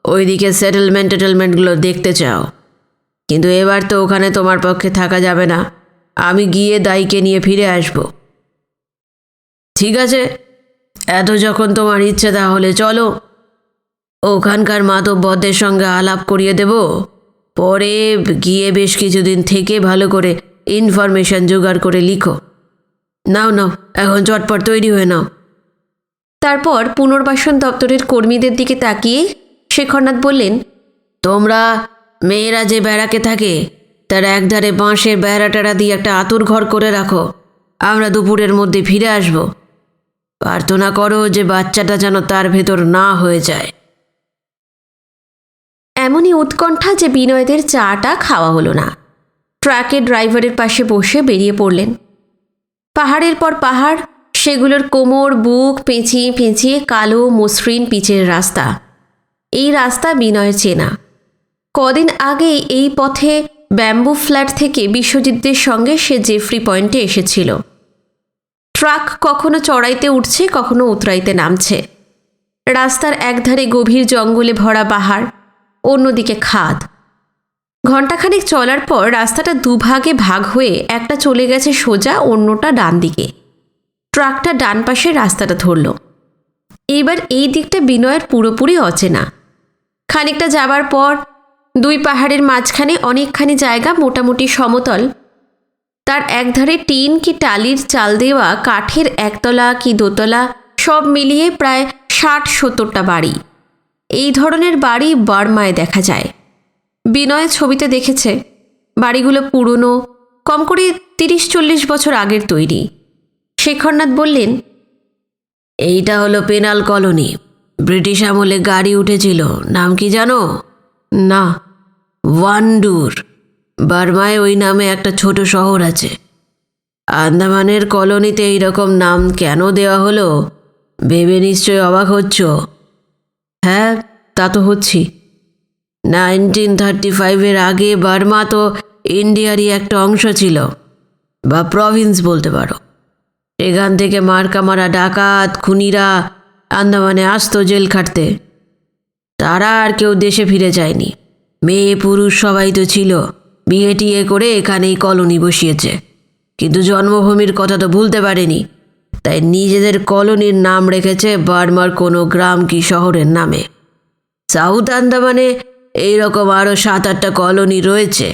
Speaker 2: ওইদিকে সেটেলমেন্টগুলো দেখতে চাও। কিন্তু এবার তো ওখানে তোমার পক্ষে থাকা যাবে না। আমি গিয়ে দাইকে নিয়ে ফিরে আসব। ঠিক আছে, এত যখন তোমার ইচ্ছে তাহলে চলো। ওখানকার মাতব্বরদের সঙ্গে আলাপ করিয়ে দেব। পরে গিয়ে বেশ কিছুদিন থেকে ভালো করে ইনফরমেশন জোগাড় করে লিখো। নাও নাও, এখন চটপট তৈরি হয়ে নাও।
Speaker 1: তারপর পুনর্বাসন দপ্তরের কর্মীদের দিকে তাকিয়ে শেখরনাথ বললেন,
Speaker 2: তোমরা মেয়েরা যে ব্যারাকে থাকে তার একধারে বাঁশের বেড়া দিয়ে একটা আতুর ঘর করে রাখো। আমরা দুপুরের মধ্যে ফিরে আসব। প্রার্থনা করো যে বাচ্চাটা যেন তার ভেতর না হয়ে যায়।
Speaker 1: এমনই উৎকণ্ঠা যে বিনয়দের চাটা খাওয়া হলো না। ট্রাকের ড্রাইভারের পাশে বসে বেরিয়ে পড়লেন। পাহাড়ের পর পাহাড়, সেগুলোর কোমর বুক পেঁচিয়ে পেঁচিয়ে কালো মসৃণ পিচের রাস্তা। এই রাস্তা বিনয়ের চেনা। কদিন আগেই এই পথে ব্যাম্বু ফ্ল্যাট থেকে বিশ্বজিৎদের সঙ্গে সে জেফ্রি পয়েন্টে এসেছিল। ট্রাক কখনো চড়াইতে উঠছে, কখনো উতরাইতে নামছে। রাস্তার একধারে গভীর জঙ্গলে ভরা পাহাড়, অন্যদিকে খাদ। ঘণ্টাখানেক চলার পর রাস্তাটা দুভাগে ভাগ হয়ে একটা চলে গেছে সোজা, অন্যটা ডান দিকে। ট্রাকটা ডান পাশে রাস্তাটা ধরল। এইবার এই দিকটা বিনয়ের পুরোপুরি অচেনা। খানিকটা যাবার পর দুই পাহাড়ের মাঝখানে অনেকখানি জায়গা মোটামুটি সমতল। তার একধারে টিন কি টালির চাল দেওয়া কাঠের একতলা কি দোতলা সব মিলিয়ে প্রায় ৬০-৭০টা বাড়ি। এই ধরনের বাড়ি বার্মায় দেখা যায়। বিনয় ছবিতে দেখেছে। বাড়িগুলো পুরনো, কম করে ৩০-৪০ বছর আগের তৈরি। শেখরনাথ বললেন,
Speaker 2: এইটা হলো পেনাল কলোনি। ব্রিটিশ আমলে গাড়ি উঠেছিল, নাম কি জানো?
Speaker 1: না।
Speaker 2: ওয়ান্ডুর। বার্মায় ওই নামে একটা ছোট শহর আছে। আন্দামানের কলোনিতে এইরকম নাম কেন দেওয়া হলো ভেবে নিশ্চয় অবাক হচ্ছ।
Speaker 1: হ্যাঁ, তা তো হচ্ছি।
Speaker 2: 1935-এর আগে বার্মা তো ইন্ডিয়ারই একটা অংশ ছিল, বা প্রভিন্স বলতে পারো। এখান থেকে মার্কা মারা ডাকাত খুনিরা আন্দামানে আসতো জেল খাটতে। তারা আর কেউ দেশে ফিরে যায়নি। মেয়ে পুরুষ সবাই তো ছিল। বিয়ে টিয়ে করে এখানেই কলোনি বসিয়েছে, কিন্তু জন্মভূমির কথা তো ভুলতে পারেনি। তাই নিজেদের কলোনির নাম রেখেছে বার্মার কোনো গ্রাম কি শহরের নামে। সাউথ আন্দামানে এইরকম আরও ৭-৮টা কলোনি রয়েছে।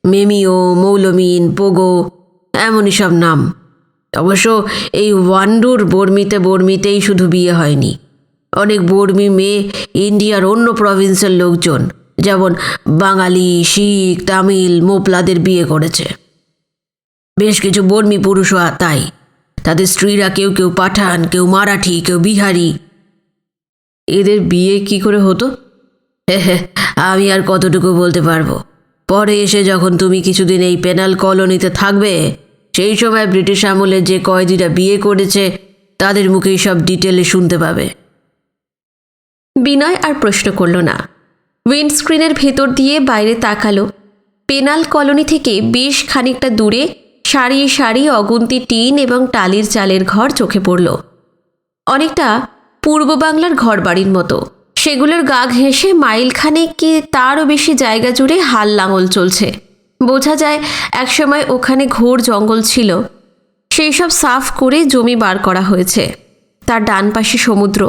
Speaker 2: মেমিও, মৌলমিন, পোগো, এমনই সব নাম। অবশ্য এই ওয়ান্ডুর বর্মিতেই শুধু বিয়ে হয়নি। অনেক বর্মি মেয়ে ইন্ডিয়ার অন্য প্রভিন্সের লোকজন, যেমন বাঙালি, শিখ, তামিল, মোপলাদের বিয়ে করেছে। বেশ কিছু বর্মি পুরুষও তাই। তাদের স্ত্রীরা কেউ কেউ পাঠান, কেউ মারাঠি, কেউ বিহারি।
Speaker 1: এদের বিয়ে কি করে হতো?
Speaker 2: আমি আর কতটুকু বলতে পারবো। পরে এসে যখন তুমি কিছুদিন এই পেনাল কলোনিতে থাকবে, সেই সময় ব্রিটিশ আমলে যে কয়েদিরা বিয়ে করেছে তাদের মুখেই সব ডিটেলে শুনতে পাবে।
Speaker 1: বিনয় আর প্রশ্ন করল না। উইন্ডস্ক্রিনের ভেতর দিয়ে বাইরে তাকালো। পেনাল কলোনি থেকে বেশ খানিকটা দূরে সারি সারি অগুন্তি টিন এবং টালির চালের ঘর চোখে পড়ল। অনেকটা পূর্ব বাংলার ঘরবাড়ির মতো। সেগুলোর গা ঘেঁষে মাইলখানেক কি তারও বেশি জায়গা জুড়ে হাল লাঙল চলছে। বোঝা যায় একসময় ওখানে ঘোর জঙ্গল ছিল, সেই সব সাফ করে জমি বার করা হয়েছে। তার ডান পাশে সমুদ্র।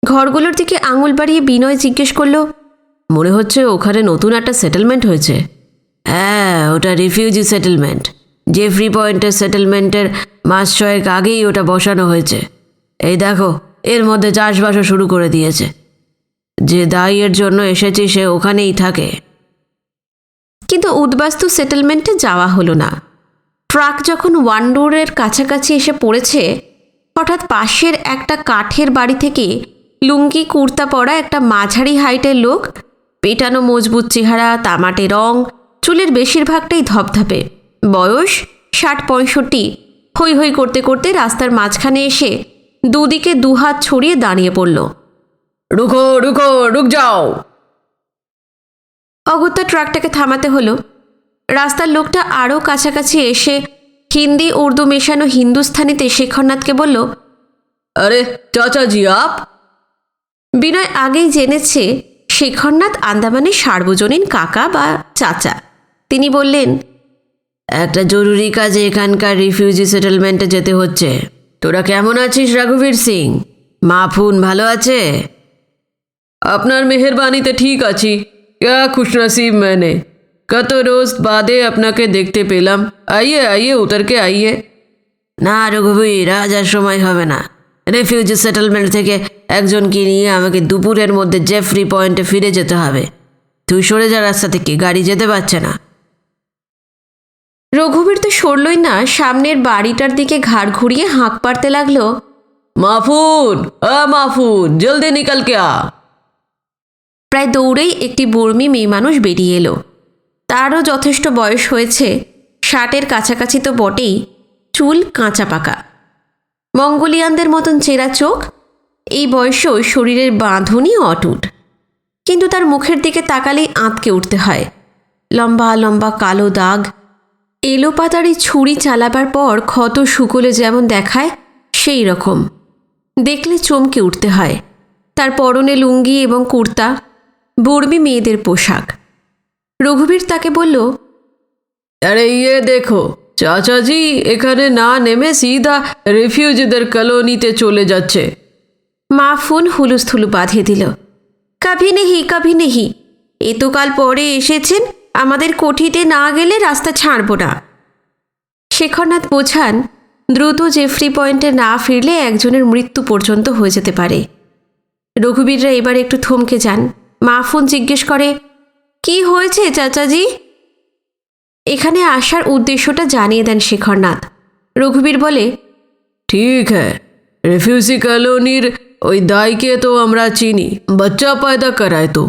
Speaker 1: ঘরগুলোর দিকে আঙুল বাড়িয়ে বিনয় জিজ্ঞেস করল,
Speaker 2: মনে হচ্ছে ওখানে নতুন একটা সেটেলমেন্ট হয়েছে। হ্যাঁ, ওটা রিফিউজি সেটেলমেন্ট। জেফ্রি পয়েন্টের সেটেলমেন্টের মাস 6 আগেই ওটা বসানো হয়েছে। এই দেখো, এর মধ্যে চাষবাসও শুরু করে দিয়েছে। যে দায়ের জন্য এসেছি সে ওখানেই থাকে।
Speaker 1: কিন্তু উদ্বাস্তু সেটেলমেন্টে যাওয়া হলো না। ট্রাক যখন ওয়ান্ডুরের কাছাকাছি এসে পড়েছে, হঠাৎ পাশের একটা কাঠের বাড়ি থেকে লুঙ্গি কুর্তা পরা একটা মাঝারি হাইটের লোক, পেটানো মজবুত চেহারা, তামাটে রং, চুলের বেশিরভাগটাই ধপধপে, বয়স 60-65, হৈ হৈ করতে করতে রাস্তার মাঝখানে এসে দুদিকে দুহাত ছড়িয়ে দাঁড়িয়ে পড়ল।
Speaker 2: রুকো রুকো, রুক যাও।
Speaker 1: অগত্যা ট্রাকটাকে থামাতে হলো। রাস্তার লোকটা আরও কাছাকাছি এসে হিন্দি উর্দু মেশানো হিন্দুস্থানিতে শেখরনাথকে বলল,
Speaker 2: আরে চাচা জি আপ।
Speaker 1: বিনয় আগেই জেনেছে শেখরনাথ আন্দামানের সার্বজনীন কাকা বা চাচা। তিনি বললেন,
Speaker 2: একটা জরুরি কাজে এখানকার রিফিউজি সেটেলমেন্টে যেতে হচ্ছে। তোরা কেমন আছিস রঘুবীর সিং? মা ফুন ভালো আছে? আপনার মেহরবানিতে ঠিক আছি। क्या खुशनसीब मैंने, कत रोज बादे আপনাকে দেখতে পেলাম। আইয়ে আইয়ে, উতর কে আইয়ে। না রঘুবীর, আজ আর সময় হবে না। রিফিউজি সেটেলমেন্ট থেকে একজনকে নিয়ে আমাকে দুপুরের মধ্যে জেফ্রি পয়েন্টে ফিরে যেতে হবে। তুই সরে যা রাস্তা থেকে, গাড়ি যেতে পারছে না।
Speaker 1: রঘুবীর তো সরলই না, সামনের বাড়িটার দিকে ঘাড় ঘুরিয়ে হাঁক পারতে লাগলো,
Speaker 2: মাফুন, মাফুন, জলদি নিকল কে আ।
Speaker 1: প্রায় দৌড়েই একটি বর্মী মেয়ে মানুষ বেরিয়ে এলো। তারও যথেষ্ট বয়স হয়েছে, 60-এর কাছাকাছি তো বটেই, চুল কাঁচা পাকা, মঙ্গোলিয়ানদের মতন চেরা চোখ, এই বয়সেও শরীরের বাঁধনই অটুট, কিন্তু তার মুখের দিকে তাকালেই আঁতকে উঠতে হয়। লম্বা লম্বা কালো দাগ, এলোপাতাড়ি ছুরি চালাবার পর ক্ষত শুকলে যেমন দেখায় সেই রকম, দেখলে চমকে উঠতে হয়। তার পরনে লুঙ্গি এবং কুর্তা, বর্মী মেয়েদের পোশাক। রঘুবীর তাকে বলল,
Speaker 2: আরে ইয়ে দেখো, চাচাজি এখানে না নেমে সিধা রিফিউজিদের কলোনিতে চলে যাচ্ছে।
Speaker 1: মাফুন হুলুস্থুলু বাঁধিয়ে দিল, কাভি নেহি, এতকাল পরে এসেছেন, আমাদের কোঠিতে না গেলে রাস্তা ছাড়ব না। শেখরনাথ বোঝান, দ্রুত জেফ্রি পয়েন্টে না ফিরলে একজনের মৃত্যু পর্যন্ত হয়ে যেতে পারে। রঘুবীররা এবার একটু থমকে যান। মাফুন জিজ্ঞেস করে, কি হয়েছে চাচাজি? এখানে আসার উদ্দেশ্যটা জানিয়ে দেন শেখরনাথ। রঘুবীর বলে,
Speaker 2: ঠিক হ্যাঁ, রিফিউজি কলোনির ওই দাইকে তো আমরা চিনি, বাচ্চা পয়দা করায় তো।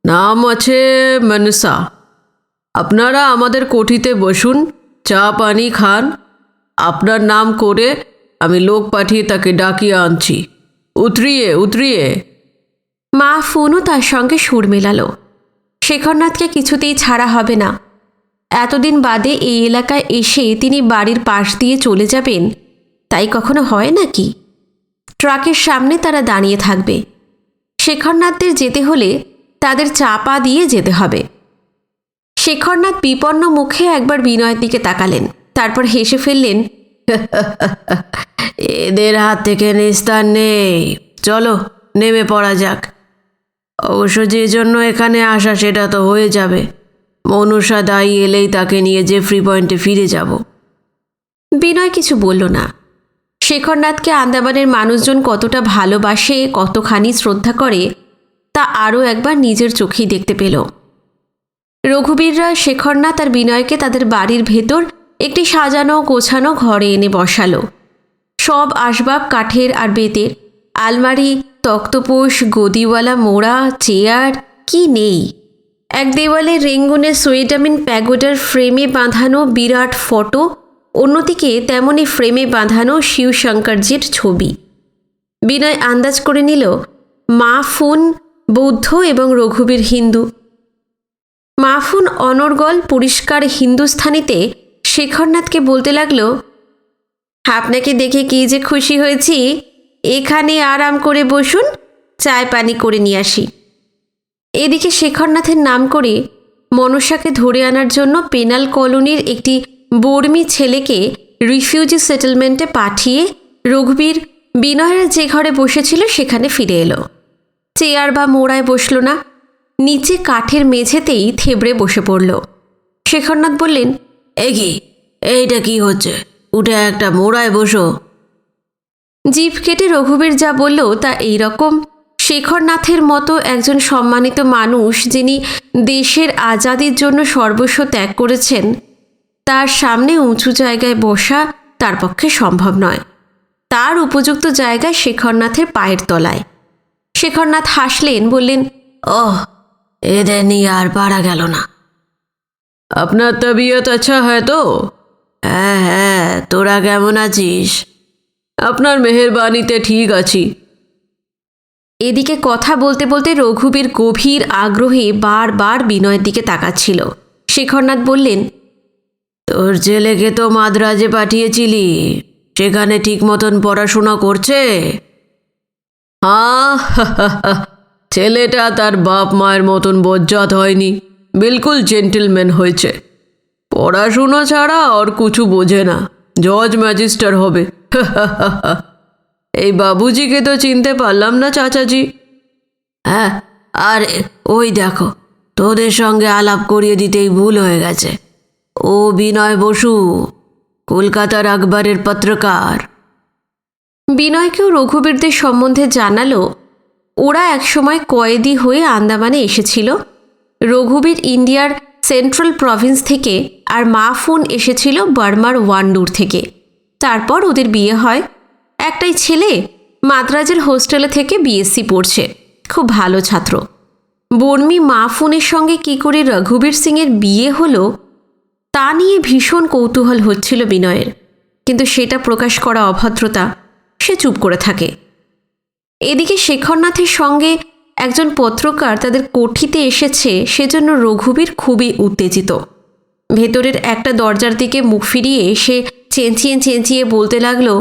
Speaker 2: নাম আছে মনসা। আপনারা আমাদের কোঠিতে বসুন, চা পানি খান। আপনার নাম করে আমি লোক পাঠিয়ে তাকে ডাকিয়ে আনছি। উতরিয়ে।
Speaker 1: মাফুনও তার সঙ্গে সুর মেলালো। শেখরনাথকে কিছুতেই ছাড়া হবে না। এতদিন বাদে এই এলাকায় এসে তিনি বাড়ির পাশ দিয়ে চলে যাবেন, তাই কখনো হয় নাকি? ট্রাকের সামনে তারা দাঁড়িয়ে থাকবে। শেখরনাথদের যেতে হলে তাদের চাপা দিয়ে যেতে হবে। শেখরনাথ বিপন্ন মুখে একবার বিনয়ের দিকে তাকালেন, তারপর হেসে ফেললেন,
Speaker 2: এদের হাত থেকে নিস্তার নেই, চলো নেমে পড়া যাক। অবশ্য যে জন্য এখানে আসা সেটা তো হয়ে যাবে। মনুষা দাই এলেই তাকে নিয়ে জেফ্রি পয়েন্টে ফিরে যাব।
Speaker 1: বিনয় কিছু বলল না। শেখরনাথকে আন্দামানের মানুষজন কতটা ভালোবাসে, কতখানি শ্রদ্ধা করে, তা আরও একবার নিজের চোখেই দেখতে পেল। রঘুবীররা শেখরনাথ আর বিনয়কে তাদের বাড়ির ভেতর একটি সাজানো গোছানো ঘরে এনে বসালো। সব আসবাব কাঠের আর বেতের, আলমারি, তক্তপোষ, গদিওয়ালা মোড়া, চেয়ার, কি নেই। এক দেওয়ালে রেঙ্গুনের সোয়েটামিন প্যাগোডার ফ্রেমে বাঁধানো বিরাট ফটো, অন্যদিকে তেমনই ফ্রেমে বাঁধানো শিবশঙ্করজির ছবি। বিনয় আন্দাজ করে নিল মাফুন বৌদ্ধ এবং রঘুবীর হিন্দু। মাফুন অনর্গল পরিষ্কার হিন্দুস্থানিতে শেখরনাথকে বলতে লাগলো, আপনাকে দেখে কি যে খুশি হয়েছি, এখানে আরাম করে বসুন, চায় পানি করে নিয়ে আসি। এদিকে শেখরনাথের নাম করে মনসাকে ধরে আনার জন্য পেনাল কলোনির একটি বর্মী ছেলেকে রিফিউজি সেটেলমেন্টে পাঠিয়ে রঘুবীর বিনয়ের যে ঘরে বসেছিল সেখানে ফিরে এলো। চেয়ার বা মোড়ায় বসল না, নিচে কাঠের মেঝেতেই থেবড়ে বসে পড়ল। শেখরনাথ বললেন,
Speaker 2: এইটা কি হচ্ছে? উঠে একটা মোড়ায় বসো।
Speaker 1: জিভ কেটে রঘুবীর যা বলল তা এই রকম। শেখরনাথের মতো একজন সম্মানিত মানুষ, যিনি দেশের আজাদির জন্য সর্বস্ব ত্যাগ করেছেন, তার সামনে উঁচু জায়গায় বসা তার পক্ষে সম্ভব নয়। তার উপযুক্ত জায়গায় শেখরনাথের পায়ের তলায়। শেখরনাথ হাসলেন, বললেন,
Speaker 2: ওহ, এদের নিয়ে আর পারা গেল না। আপনার তবিয়ত আচ্ছা হয় তো? হ্যাঁ, তোরা কেমন আছিস? আপনার মেহেরবানিতে ঠিক আছি।
Speaker 1: এদিকে কথা বলতে বলতে রঘুবীর গভীর আগ্রহে বারবার বিনয়ের দিকে তাকাচ্ছিল। শেখরনাথ বললেন,
Speaker 2: তোর ছেলেকে তো মাদ্রাজে পাঠিয়েছিলি, সেখানে ঠিক মতন পড়াশোনা করছে? হ্যাঁ, ছেলেটা তার বাপ মায়ের মতন বজ্জাত হয়নি, বিলকুল জেন্টলম্যান হয়েছে। পড়াশুনো ছাড়া আর কিছু বোঝে না, জজ ম্যাজিস্টার হবে। এই বাবুজিকে তো চিনতে পারলাম না চাচাজি। হ্যাঁ, আর ওই দেখো, তোদের সঙ্গে আলাপ করিয়ে দিতেই ভুল হয়ে গেছে, ও বিনয় বসু, কলকাতার আকবরের পত্রকার।
Speaker 1: বিনয়কেও রঘুবীরদের সম্বন্ধে জানালো। ওরা একসময় কয়েদি হয়ে আন্দামানে এসেছিল। রঘুবীর ইন্ডিয়ার সেন্ট্রাল প্রভিন্স থেকে, আর মাফুন এসেছিল বার্মার ওয়ান্ডুর থেকে। তারপর ওদের বিয়ে হয়। একটাই ছেলে মাদ্রাজের হোস্টেলে থেকে বিএসসি পড়ছে, খুব ভালো ছাত্র। বর্মী মাফুনের সঙ্গে কি করে রঘুবীর সিংয়ের বিয়ে হলো তা নিয়ে ভীষণ কৌতূহল হচ্ছিল বিনয়ের, কিন্তু সেটা প্রকাশ করা অভদ্রতা, সে চুপ করে থাকে। এদিকে শেখরনাথের সঙ্গে একজন পত্রকার তাদের কোঠিতে এসেছে, সেজন্য রঘুবীর খুবই উত্তেজিত। ভেতরের একটা দরজার দিকে মুখ ফিরিয়ে সে চেঁচিয়ে চেঁচিয়ে বলতে লাগলো,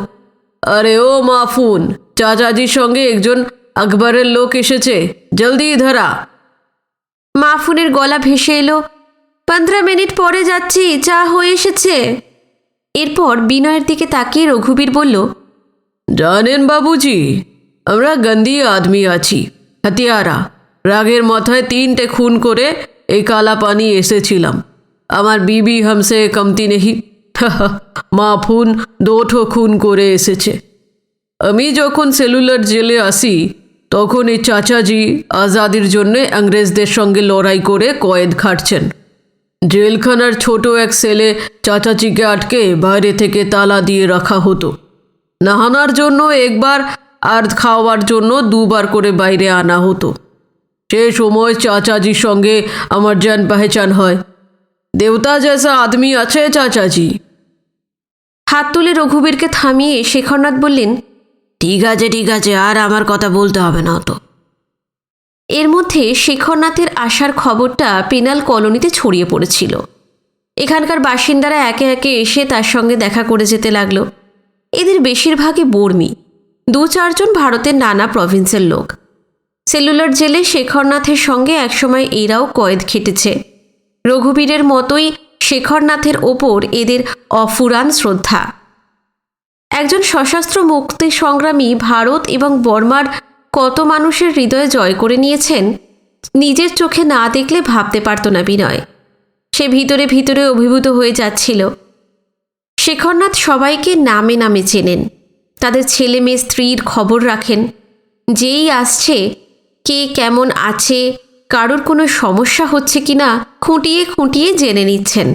Speaker 2: আরে ও মাফুন, চাচাজির সঙ্গে একজন আকবরের লোক এসেছে, জলদি ইধর আ।
Speaker 1: মাফুনের গলা ভেসে এলো, 15 মিনিট পরে যাচ্ছি, চা হয়ে এসেছে। এরপর বিনয়ের দিকে তাকিয়ে রঘুবীর বলল,
Speaker 2: জানেন বাবুজি, আমরা গন্দি আদমি আছি, হাতিয়ারা। রাগের মাথায় 3টে খুন করে এই কালা পানি এসেছিলাম। আমার বিবি হামসে কমতি নেই। মাফুন 2টো খুন করে এসেছে। আমি যখন সেলুলার জেলে আসি তখন এই চাচাজি আজাদির জন্য ইংরেজদের সঙ্গে লড়াই করে কয়েদ খাটছেন। জেলখানার ছোট এক সেলে চাচাজিকে আটকে বাইরে থেকে তালা দিয়ে রাখা হতো। নাহানার জন্য একবার আর খাওয়ার জন্য 2বার করে বাইরে আনা হতো। সে সময় চাচাজির সঙ্গে আমার জান পেহচান হয়। দেবতা জেসা আদমি আছে চাচাজি।
Speaker 1: হাত তুলে রঘুবীরকে থামিয়ে শেখরনাথ বললেন,
Speaker 2: ঠিক আছে, আর আমার কথা বলতে হবে না তো।
Speaker 1: এর মধ্যে শেখরনাথের আসার খবরটা পেনাল কলোনিতে ছড়িয়ে পড়েছিল। এখানকার বাসিন্দারা একে একে এসে তার সঙ্গে দেখা করে যেতে লাগলো। এদের বেশিরভাগই বর্মী, 2-4 জন ভারতের নানা প্রভিন্সের লোক। সেলুলার জেলে শেখরনাথের সঙ্গে একসময় এরাও কয়েদ খেটেছে। রঘুবীরের মতোই শেখরনাথের ওপর এদের অফুরান শ্রদ্ধা। একজন সশস্ত্র মুক্তি সংগ্রামী ভারত এবং বর্মার কত মানুষের হৃদয়ে জয় করে নিয়েছেন, নিজের চোখে না দেখলে ভাবতে পারত না বিনয়। সে ভিতরে ভিতরে অভিভূত হয়ে যাচ্ছিল। শেখরনাথ সবাইকে নামে নামে চেনেন, তাদের ছেলে মেয়ে স্ত্রীর খবর রাখেন। যেই আসছে কে কেমন আছে, কারোর কোনো সমস্যা হচ্ছে কিনা খুঁটিয়ে খুঁটিয়ে জেনে নিচ্ছেন।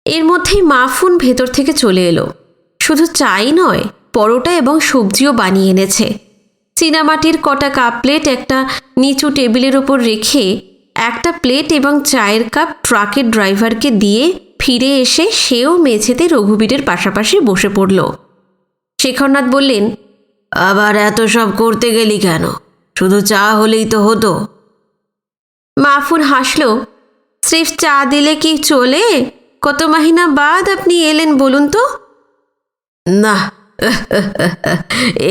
Speaker 1: এর মধ্যেই মাফুন ভেতর থেকে চলে এলো। শুধু চাই নয়, পরোটা এবং সবজিও বানিয়ে এনেছে। চীনামাটির কটা কাপ প্লেট একটা নিচু টেবিলের ওপর রেখে একটা প্লেট এবং চায়ের কাপ ট্রাকের ড্রাইভারকে দিয়ে ফিরে এসে সেও মেঝেতে রঘুবীরের পাশাপাশি বসে পড়ল। শেখরনাথ বললেন,
Speaker 2: আবার এত সব করতে গেলি কেন? শুধু চা হলেই তো হতো।
Speaker 1: মাফুন হাসল, সির্ফ চা দিলে কি চলে? কত মাহিনা বাদ আপনি এলেন বলুন তো?
Speaker 2: না,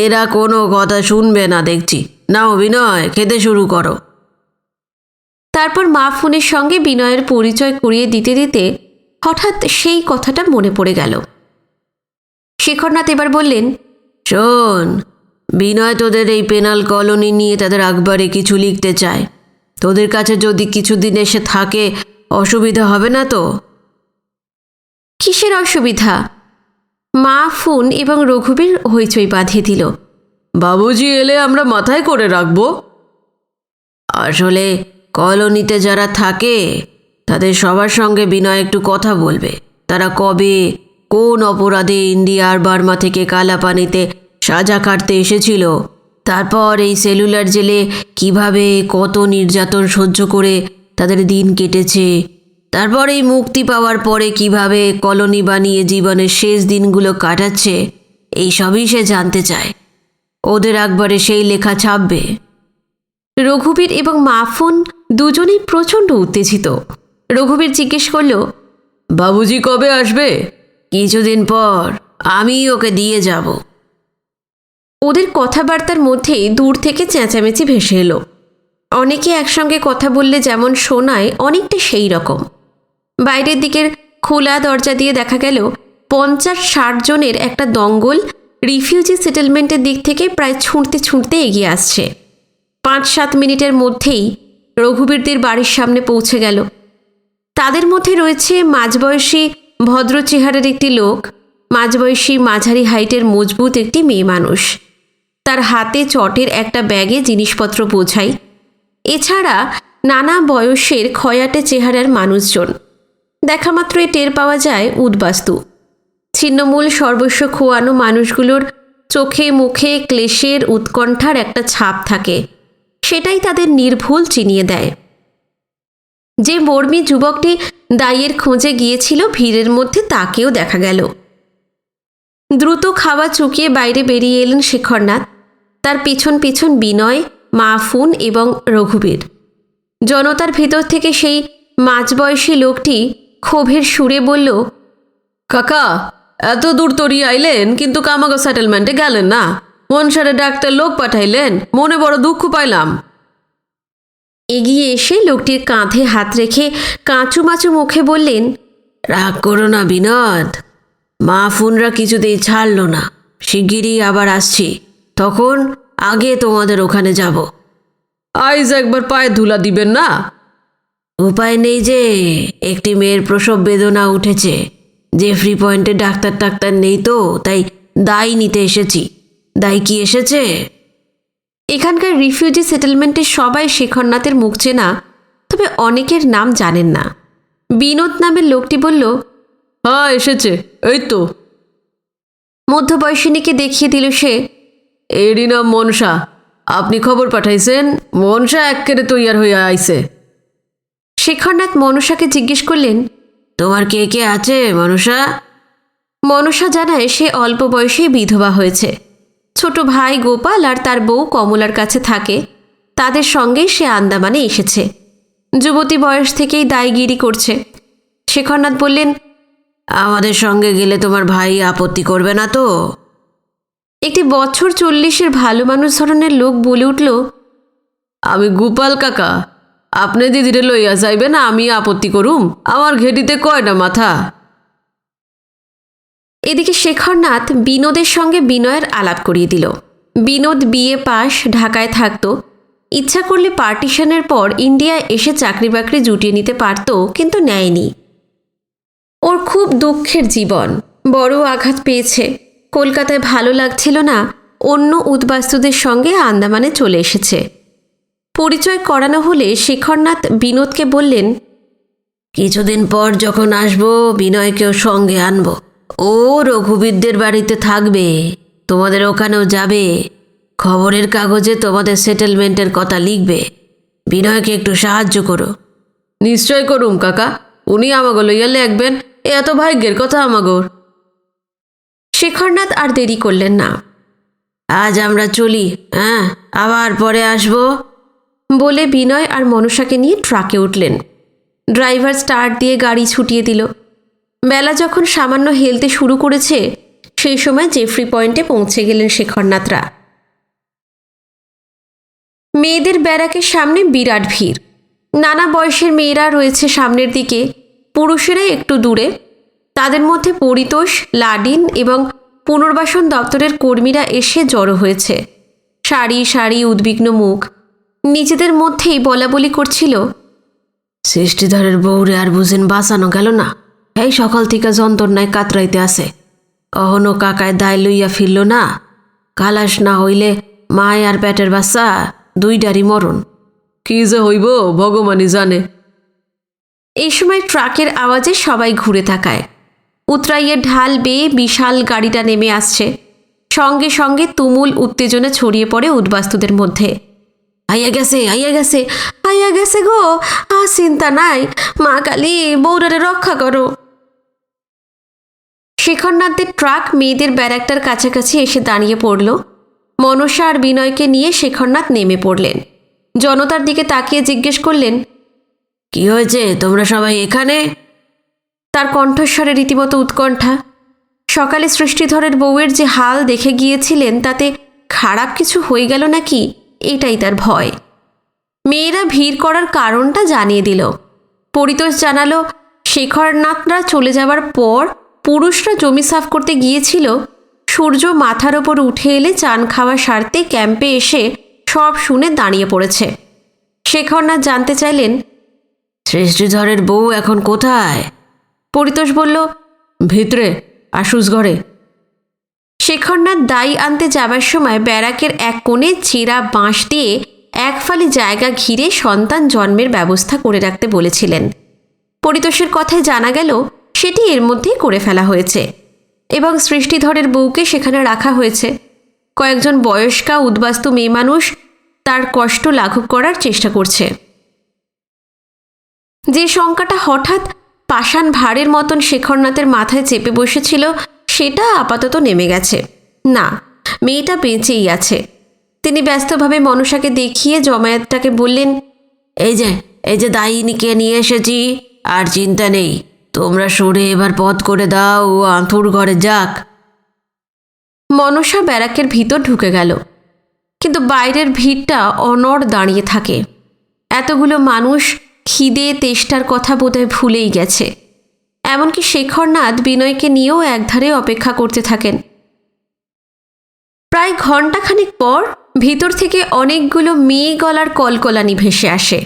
Speaker 2: এরা কোনো কথা শুনবে না দেখছি। নাও বিনয়, খেতে শুরু করো।
Speaker 1: তারপর মাফুনের সঙ্গে বিনয়ের পরিচয় করিয়ে দিতে দিতে হঠাৎ সেই কথাটা মনে পড়ে গেল। শেখরনাথ এবার বললেন,
Speaker 2: শোন, বিনয় তোদের এই পেনাল কলোনি নিয়ে তাদের আকবরে কিছু লিখতে চায়। তোদের কাছে যদি কিছুদিন এসে থাকে অসুবিধা হবে না তো?
Speaker 1: কিসের অসুবিধা? মাফুন এবং রঘুবীর হইচই বাঁধিয়ে দিল।
Speaker 2: বাবুজি এলে আমরা মাথায় করে রাখবো। আসলে কলোনিতে যারা থাকে তাদের সবার সঙ্গে বিনয় একটু কথা বলবে। তারা কবে কোন অপরাধে ইন্ডিয়া আর বার্মা থেকে কালাপানিতে সাজা কাটতে এসেছিল, তারপর এই সেলুলার জেলে কিভাবে কত নির্যাতন সহ্য করে তাদের দিন কেটেছে, তারপর এই মুক্তি পাওয়ার পরে কিভাবে কলোনি বানিয়ে জীবনের শেষ দিনগুলো কাটাচ্ছে, এই সবই সে জানতে চায়। ওদের একবারে সেই লেখা ছাপবে।
Speaker 1: রঘুবীর এবং মাফুন দুজনেই প্রচণ্ড উত্তেজিত। রঘুবীর জিজ্ঞেস করল,
Speaker 2: বাবুজি কবে আসবে? কিছুদিন পর, আমি ওকে দিয়ে যাব।
Speaker 1: ওদের কথাবার্তার মধ্যেই দূর থেকে চেঁচামেচি ভেসে এলো। অনেকে একসঙ্গে কথা বললে যেমন শোনায়, অনেকটা সেই রকম। বাইরের দিকের খোলা দরজা দিয়ে দেখা গেল 50-60 জনের একটা দঙ্গল রিফিউজি সেটেলমেন্টের দিক থেকে প্রায় ছুঁড়তে ছুঁড়তে এগিয়ে আসছে। 5-7 মিনিটের মধ্যেই রঘুবীরদের বাড়ির সামনে পৌঁছে গেল। তাদের মধ্যে রয়েছে মাঝবয়সী ভদ্র চেহারার একটি লোক, মাঝবয়সী মাঝারি হাইটের মজবুত একটি মেয়ে মানুষ। তার হাতে চটের একটা ব্যাগে জিনিসপত্র বোঝাই। এছাড়া নানা বয়সের খয়াটে চেহারার মানুষজন। দেখামাত্রই টের পাওয়া যায় উদ্বাস্তু। ছিন্নমূল সর্বস্ব খোয়ানো মানুষগুলোর চোখে মুখে ক্লেশের উৎকণ্ঠার একটা ছাপ থাকে, সেটাই তাদের নির্ভুল চিনিয়ে দেয়। যে বর্মী যুবকটি দাইয়ের খোঁজে গিয়েছিল ভিড়ের মধ্যে, তাকেও দেখা গেল। দ্রুত খাওয়া চুকিয়ে বাইরে বেরিয়ে এলেন শেখরনাথ। তার পিছন পিছন বিনয়, মাফুন এবং রঘুবীর। জনতার ভিতর থেকে সেই মাঝবয়সী লোকটি ক্ষোভের সুরে বলল,
Speaker 2: কাকা, এত দূর তরিয়ে আইলেন কিন্তু কামাগো সেটেলমেন্টে গেলেন না। মনসারে ডাক্তার লোক পাঠাইলেন, মনে বড় দুঃখ পাইলাম।
Speaker 1: এগিয়ে এসে লোকটির কাঁধে হাত রেখে কাঁচুমাচু মুখে বললেন,
Speaker 2: রাগ করো না বিনোদ, মাফুনরা কিছুতেই ছাড়ল না। শিগগিরই আবার আসছি, তখন আগে তোমাদের ওখানে যাব। আইজ একবার পায়ে ধুলা দিবেন না? উপায় নেই যে, একটি মেয়ের প্রসব বেদনা উঠেছে। জেফ্রি পয়েন্টে ডাক্তার নেই তো, তাই দায় নিতে এসেছি। দায় কি এসেছে?
Speaker 1: এখানকার রিফিউজি সেটেলমেন্টের সবাই শেখরনাথের মুখ চেনা, তবে অনেকের নাম জানেন না। বিনোদ নামের লোকটি বলল,
Speaker 2: হ্যাঁ এসেছে, এই তো।
Speaker 1: মধ্যবয়সিনীকে দেখিয়ে দিল সে।
Speaker 2: এরই নাম মনসা। আপনি খবর পাঠাইছেন, মনসা এক্কেরে তৈয়ার হইয়া আইছে।
Speaker 1: শেখরনাথ মনসাকে জিজ্ঞেস করলেন,
Speaker 2: তোমার কে কে আছে মনসা?
Speaker 1: মনসা জানায় সে অল্প বয়সেই বিধবা হয়েছে। ছোট ভাই গোপাল আর তার বউ কমলার কাছে থাকে। তাদের সঙ্গেই সে আন্দামানে এসেছে। যুবতী বয়স থেকেই দায়গিরি করছে। শেখরনাথ বললেন,
Speaker 2: আমাদের সঙ্গে গেলে তোমার ভাই আপত্তি করবে না তো?
Speaker 1: একটি বছর 40-এর ভালো মানুষ ধরনের লোক বলে উঠল,
Speaker 2: আমি গোপাল কাকা, আপনি দিদিরে লইয়া যাইবেন, আমি আপত্তি করুম? আমার ঘেটিতে কয়টা মাথা?
Speaker 1: এদিকে শেখরনাথ বিনোদের সঙ্গে বিনয়ের আলাপ করিয়ে দিল। বিনোদ বিএ পাশ, ঢাকায় থাকত। ইচ্ছা করলে পার্টিশনের পর ইন্ডিয়ায় এসে চাকরি বাকরি জুটিয়ে নিতে পারত, কিন্তু নেয়নি। ওর খুব দুঃখের জীবন, বড় আঘাত পেয়েছে। কলকাতায় ভালো লাগছিল না, অন্য উদ্বাস্তুদের সঙ্গে আন্দামানে চলে এসেছে। পরিচয় করানো হলে শেখরনাথ বিনোদকে বললেন,
Speaker 2: কিছুদিন পর যখন আসবো বিনয়কেও সঙ্গে আনবো। ও রঘুবীরদের বাড়িতে থাকবে, তোমাদের ওখানেও যাবে। খবরের কাগজে তোমাদের সেটেলমেন্টের কথা লিখবে। বিনয়কে একটু সাহায্য করো। নিশ্চয় করুম কাকা, উনি আমাগো লইয়া লেখবেন, এত ভাগ্যের কথা আমাগোর।
Speaker 1: শেখরনাথ আর দেরি করলেন না।
Speaker 2: আজ আমরা চলি, হ্যাঁ, আবার পরে আসবো
Speaker 1: বলে বিনয় আর মনসাকে নিয়ে ট্রাকে উঠলেন। ড্রাইভার স্টার্ট দিয়ে গাড়ি ছুটিয়ে দিল। বেলা যখন সামান্য হেলতে শুরু করেছে, সেই সময় জেফ্রি পয়েন্টে পৌঁছে গেলেন শেখরনাথরা। মেয়েদের ব্যারাকের সামনে বিরাট ভিড়। নানা বয়সের মেয়েরা রয়েছে সামনের দিকে, পুরুষেরা একটু দূরে। তাদের মধ্যে পরিতোষ, লাডিন এবং পুনর্বাসন দপ্তরের কর্মীরা এসে জড়ো হয়েছে। সারি সারি উদ্বিগ্ন মুখ, নিজেদের মধ্যেই বলাবলি করছিল,
Speaker 2: সৃষ্টিধরের বউরে আর বুঝেন বাঁচানো গেল না। এই সকাল থেকে যন্ত্রণায় কাতরাইতে আছে। অহনো কাকায় দায় লইয়া ফিরল না। খালাস না হইলে মায় আর পেটের বাচ্চা দুইটারই মরণ। কি যে হইব ভগবানই জানে।
Speaker 1: এই সময় ট্রাকের আওয়াজে সবাই ঘুরে তাকায়। উতরাইয়ের ঢাল বেয়ে বিশাল গাড়িটা নেমে আসছে। সঙ্গে সঙ্গে তুমুল উত্তেজনা ছড়িয়ে পড়ে উদ্বাস্তুদের মধ্যে।
Speaker 2: আইয়া গেছে, আইয়া গেছে,
Speaker 1: আইয়া গেছে গো, আর চিন্তা নাই, মা কালী বৌরারে রক্ষা করো। শেখরনাথদের ট্রাক মেয়েদের ব্যারাকটার কাছাকাছি এসে দাঁড়িয়ে পড়ল। মনসা আর বিনয়কে নিয়ে শেখরনাথ নেমে পড়লেন। জনতার দিকে তাকিয়ে জিজ্ঞেস করলেন,
Speaker 2: কি হয়েছে, তোমরা সবাই এখানে?
Speaker 1: তার কণ্ঠস্বরে রীতিমতো উৎকণ্ঠা। সকালে সৃষ্টিধরের বউয়ের যে হাল দেখে গিয়েছিলেন, তাতে খারাপ কিছু হয়ে গেল নাকি, এটাই তার ভয়। মেয়েরা ভিড় করার কারণটা জানিয়ে দিল। পরিতোষ জানালো, শেখরনাথরা চলে যাবার পর পুরুষরা জমি সাফ করতে গিয়েছিল। সূর্য মাথার ওপর উঠে এলে চান খাওয়া সারতে ক্যাম্পে এসে সব শুনে দাঁড়িয়ে পড়েছে। শেখরনাথ জানতে চাইলেন,
Speaker 2: সৃষ্টিধরের বউ এখন কোথায়?
Speaker 1: পরিতোষ বলল,
Speaker 2: ভিতরে আশুস ঘরে।
Speaker 1: শেখরনাথ দাই আনতে যাবার সময় ব্যারাকের এক কোণে চেরা বাঁশ দিয়ে এক ফালি জায়গা ঘিরে সন্তান জন্মের ব্যবস্থা করে রাখতে বলেছিলেন। পরিতোষের কথায় জানা গেল সেটি এর মধ্যেই করে ফেলা হয়েছে এবং সৃষ্টিধরের বউকে সেখানে রাখা হয়েছে। কয়েকজন বয়স্কা উদ্বাস্তু মেয়ে মানুষ তার কষ্ট লাঘব করার চেষ্টা করছে। যে শঙ্কাটা হঠাৎ পাষাণ ভারের মতন শেখরনাথের মাথায় চেপে বসেছিল, সেটা আপাতত নেমে গেছে। না, মেয়েটা বেঁচেই আছে। তিনি ব্যস্তভাবে মনসাকে দেখিয়ে জমায়েতটাকে বললেন,
Speaker 2: এই যে দায়িনীকে নিয়ে এসেছি, আর চিন্তা নেই, তোমরা সরে এবার পথ করে দাও, ও আঁথুর ঘরে যাক।
Speaker 1: মনসা ব্যারাকের ভিতর ঢুকে গেল, কিন্তু বাইরের ভিড়টা অনড় দাঁড়িয়ে থাকে। এতগুলো মানুষ খিদে তেষ্টার কথা বোধহয় ভুলেই গেছে। এমনকি শেখরনাথ বিনয়কে নিয়েও একধারে অপেক্ষা করতে থাকেন। প্রায় ঘণ্টাখানিক পর ভিতর থেকে অনেকগুলো মেয়ে গলার কলকলানি ভেসে আসে।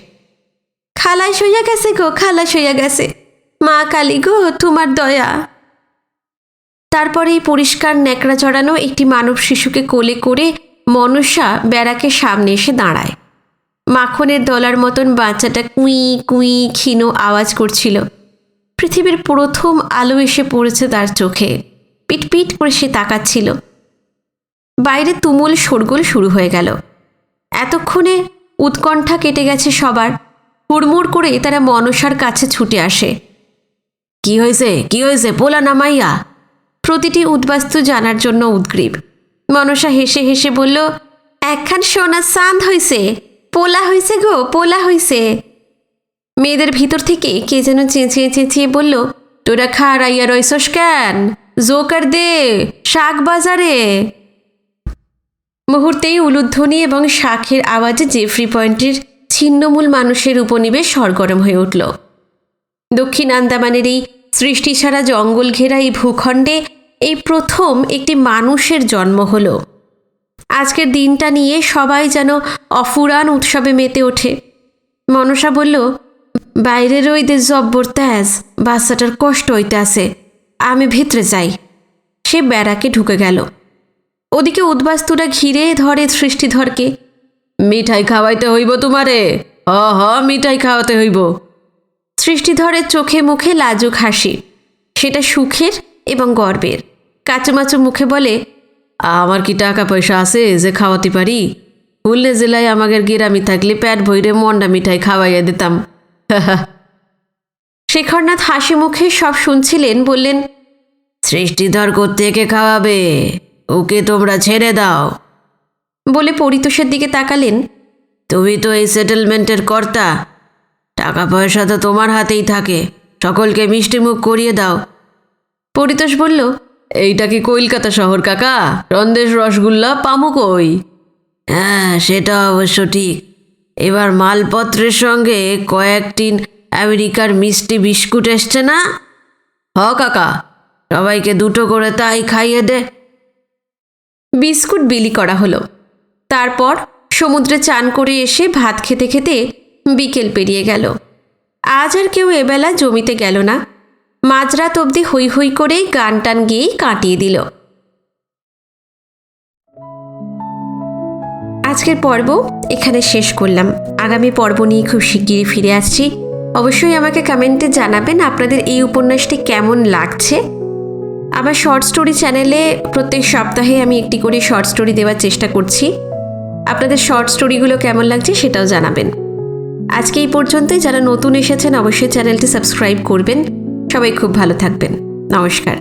Speaker 1: খালাস হইয়া গেছে গো, খালাস হইয়া গেছে, মা কালী গো তোমার দয়া। তারপরেই পরিষ্কার ন্যাকড়া চড়ানো একটি মানব শিশুকে কোলে করে মনসা ব্যারাকের সামনে এসে দাঁড়ায়। মাখনের দলার মতন বাচ্চাটা কুই কুই ক্ষীণ আওয়াজ করছিল। পৃথিবীর প্রথম আলো এসে পড়েছে তার চোখে। পিটপিট করে সে তাকাচ্ছিল। বাইরে তুমুল শোরগোল শুরু হয়ে গেল। এতক্ষণে উৎকণ্ঠা কেটে গেছে সবার। হুড়মুড় করে তারা মনসার কাছে ছুটে আসে।
Speaker 2: কি হয়েছে পোলা নামাইয়া?
Speaker 1: প্রতিটি উদ্বাস্তু জানার জন্য উদ্গ্রীব। মনসা হেসে হেসে বলল, একখান সোনা চাঁদ হইছে, পোলা হইছে গো, পোলা হইছে। মেয়েদের ভিতর থেকে কে যেন চেঁচিয়ে চেঁচিয়ে বলল, তোরা খাড়াইয়া রইছস কেন, জোকার দে, শাক বাজারে। মুহূর্তেই উলুধ্বনি এবং শাঁখের আওয়াজে জেফ্রি পয়েন্টের ছিন্নমূল মানুষের উপনিবেশ সরগরম হয়ে উঠল। দক্ষিণ আন্দামানের এই সৃষ্টি ছাড়া জঙ্গল ঘেরা এই ভূখণ্ডে এই প্রথম একটি মানুষের জন্ম হলো। আজকের দিনটা নিয়ে সবাই যেন অফুরান উৎসবে মেতে ওঠে। মনসা বলল, বাইরের ওই দে জব্বর তেজ, বাচ্চাটার কষ্ট হইতে আছে, আমি ভিতরে যাই। সে ব্যারাকে ঢুকে গেল। ওদিকে উদ্বাস্তুরা ঘিরে ধরে সৃষ্টিধরকে।
Speaker 2: মিঠাই খাওয়াইতে হইব তোমারে, মিঠাই খাওয়াতে হইব।
Speaker 1: সৃষ্টিধরের চোখে মুখে লাজুক হাসি, সেটা সুখের এবং গর্বের। কাচুমাচু মুখে বলে,
Speaker 2: আমার কি টাকা পয়সা আছে যে খাওয়াতে পারি? খুলনা জেলায় আমাদের গিরামি থাকলে পেট ভইরে মন্ডা মিঠাই খাওয়াইয়া দিতাম।
Speaker 1: শেখরনাথ হাসি মুখে সব শুনছিলেন, বললেন,
Speaker 2: সৃষ্টিধর কোত্থেকে খাওয়াবে, ওকে তোমরা ছেড়ে দাও।
Speaker 1: বলে পরিতোষের দিকে তাকালেন।
Speaker 2: তুমি তো এই সেটেলমেন্টের কর্তা, টাকা পয়সা তো তোমার হাতেই থাকে, সকলকে মিষ্টি মুখ করিয়ে দাও।
Speaker 1: পরিতোষ বলল,
Speaker 2: এইটা কি কলকাতা শহর কাকা? সন্দেশ রসগোল্লা পামু কই? হ্যাঁ, সেটা অবশ্য ঠিক। এবার মালপত্রের সঙ্গে কয়েক টিন আমেরিকার মিষ্টি বিস্কুট এসছে না? কাকা, সবাইকে দুটো করে তাই খাইয়ে দে।
Speaker 1: বিস্কুট বিলি করা হলো। তারপর সমুদ্রে চান করে এসে ভাত খেতে খেতে বিকেল পেরিয়ে গেল। আজ আর কেউ এবেলা জমিতে গেল না। মাঝরাত অবধি হৈ হৈ করে গান টান গিয়েই কাটিয়ে দিল। আজকের পর্ব এখানে শেষ করলাম। আগামী পর্ব নিয়ে খুব শিগগিরই ফিরে আসছি। অবশ্যই আমাকে কমেন্টে জানাবেন আপনাদের এই উপন্যাসটি কেমন লাগছে। আমার শর্ট স্টোরি চ্যানেলে প্রত্যেক সপ্তাহে আমি একটি করে শর্ট স্টোরি দেওয়ার চেষ্টা করছি। আপনাদের শর্ট স্টোরিগুলো কেমন লাগছে সেটাও জানাবেন। আজকে এই পর্যন্তই। যারা নতুন এসেছেন অবশ্যই চ্যানেলটি সাবস্ক্রাইব করবেন। সবাই খুব ভালো থাকবেন। নমস্কার।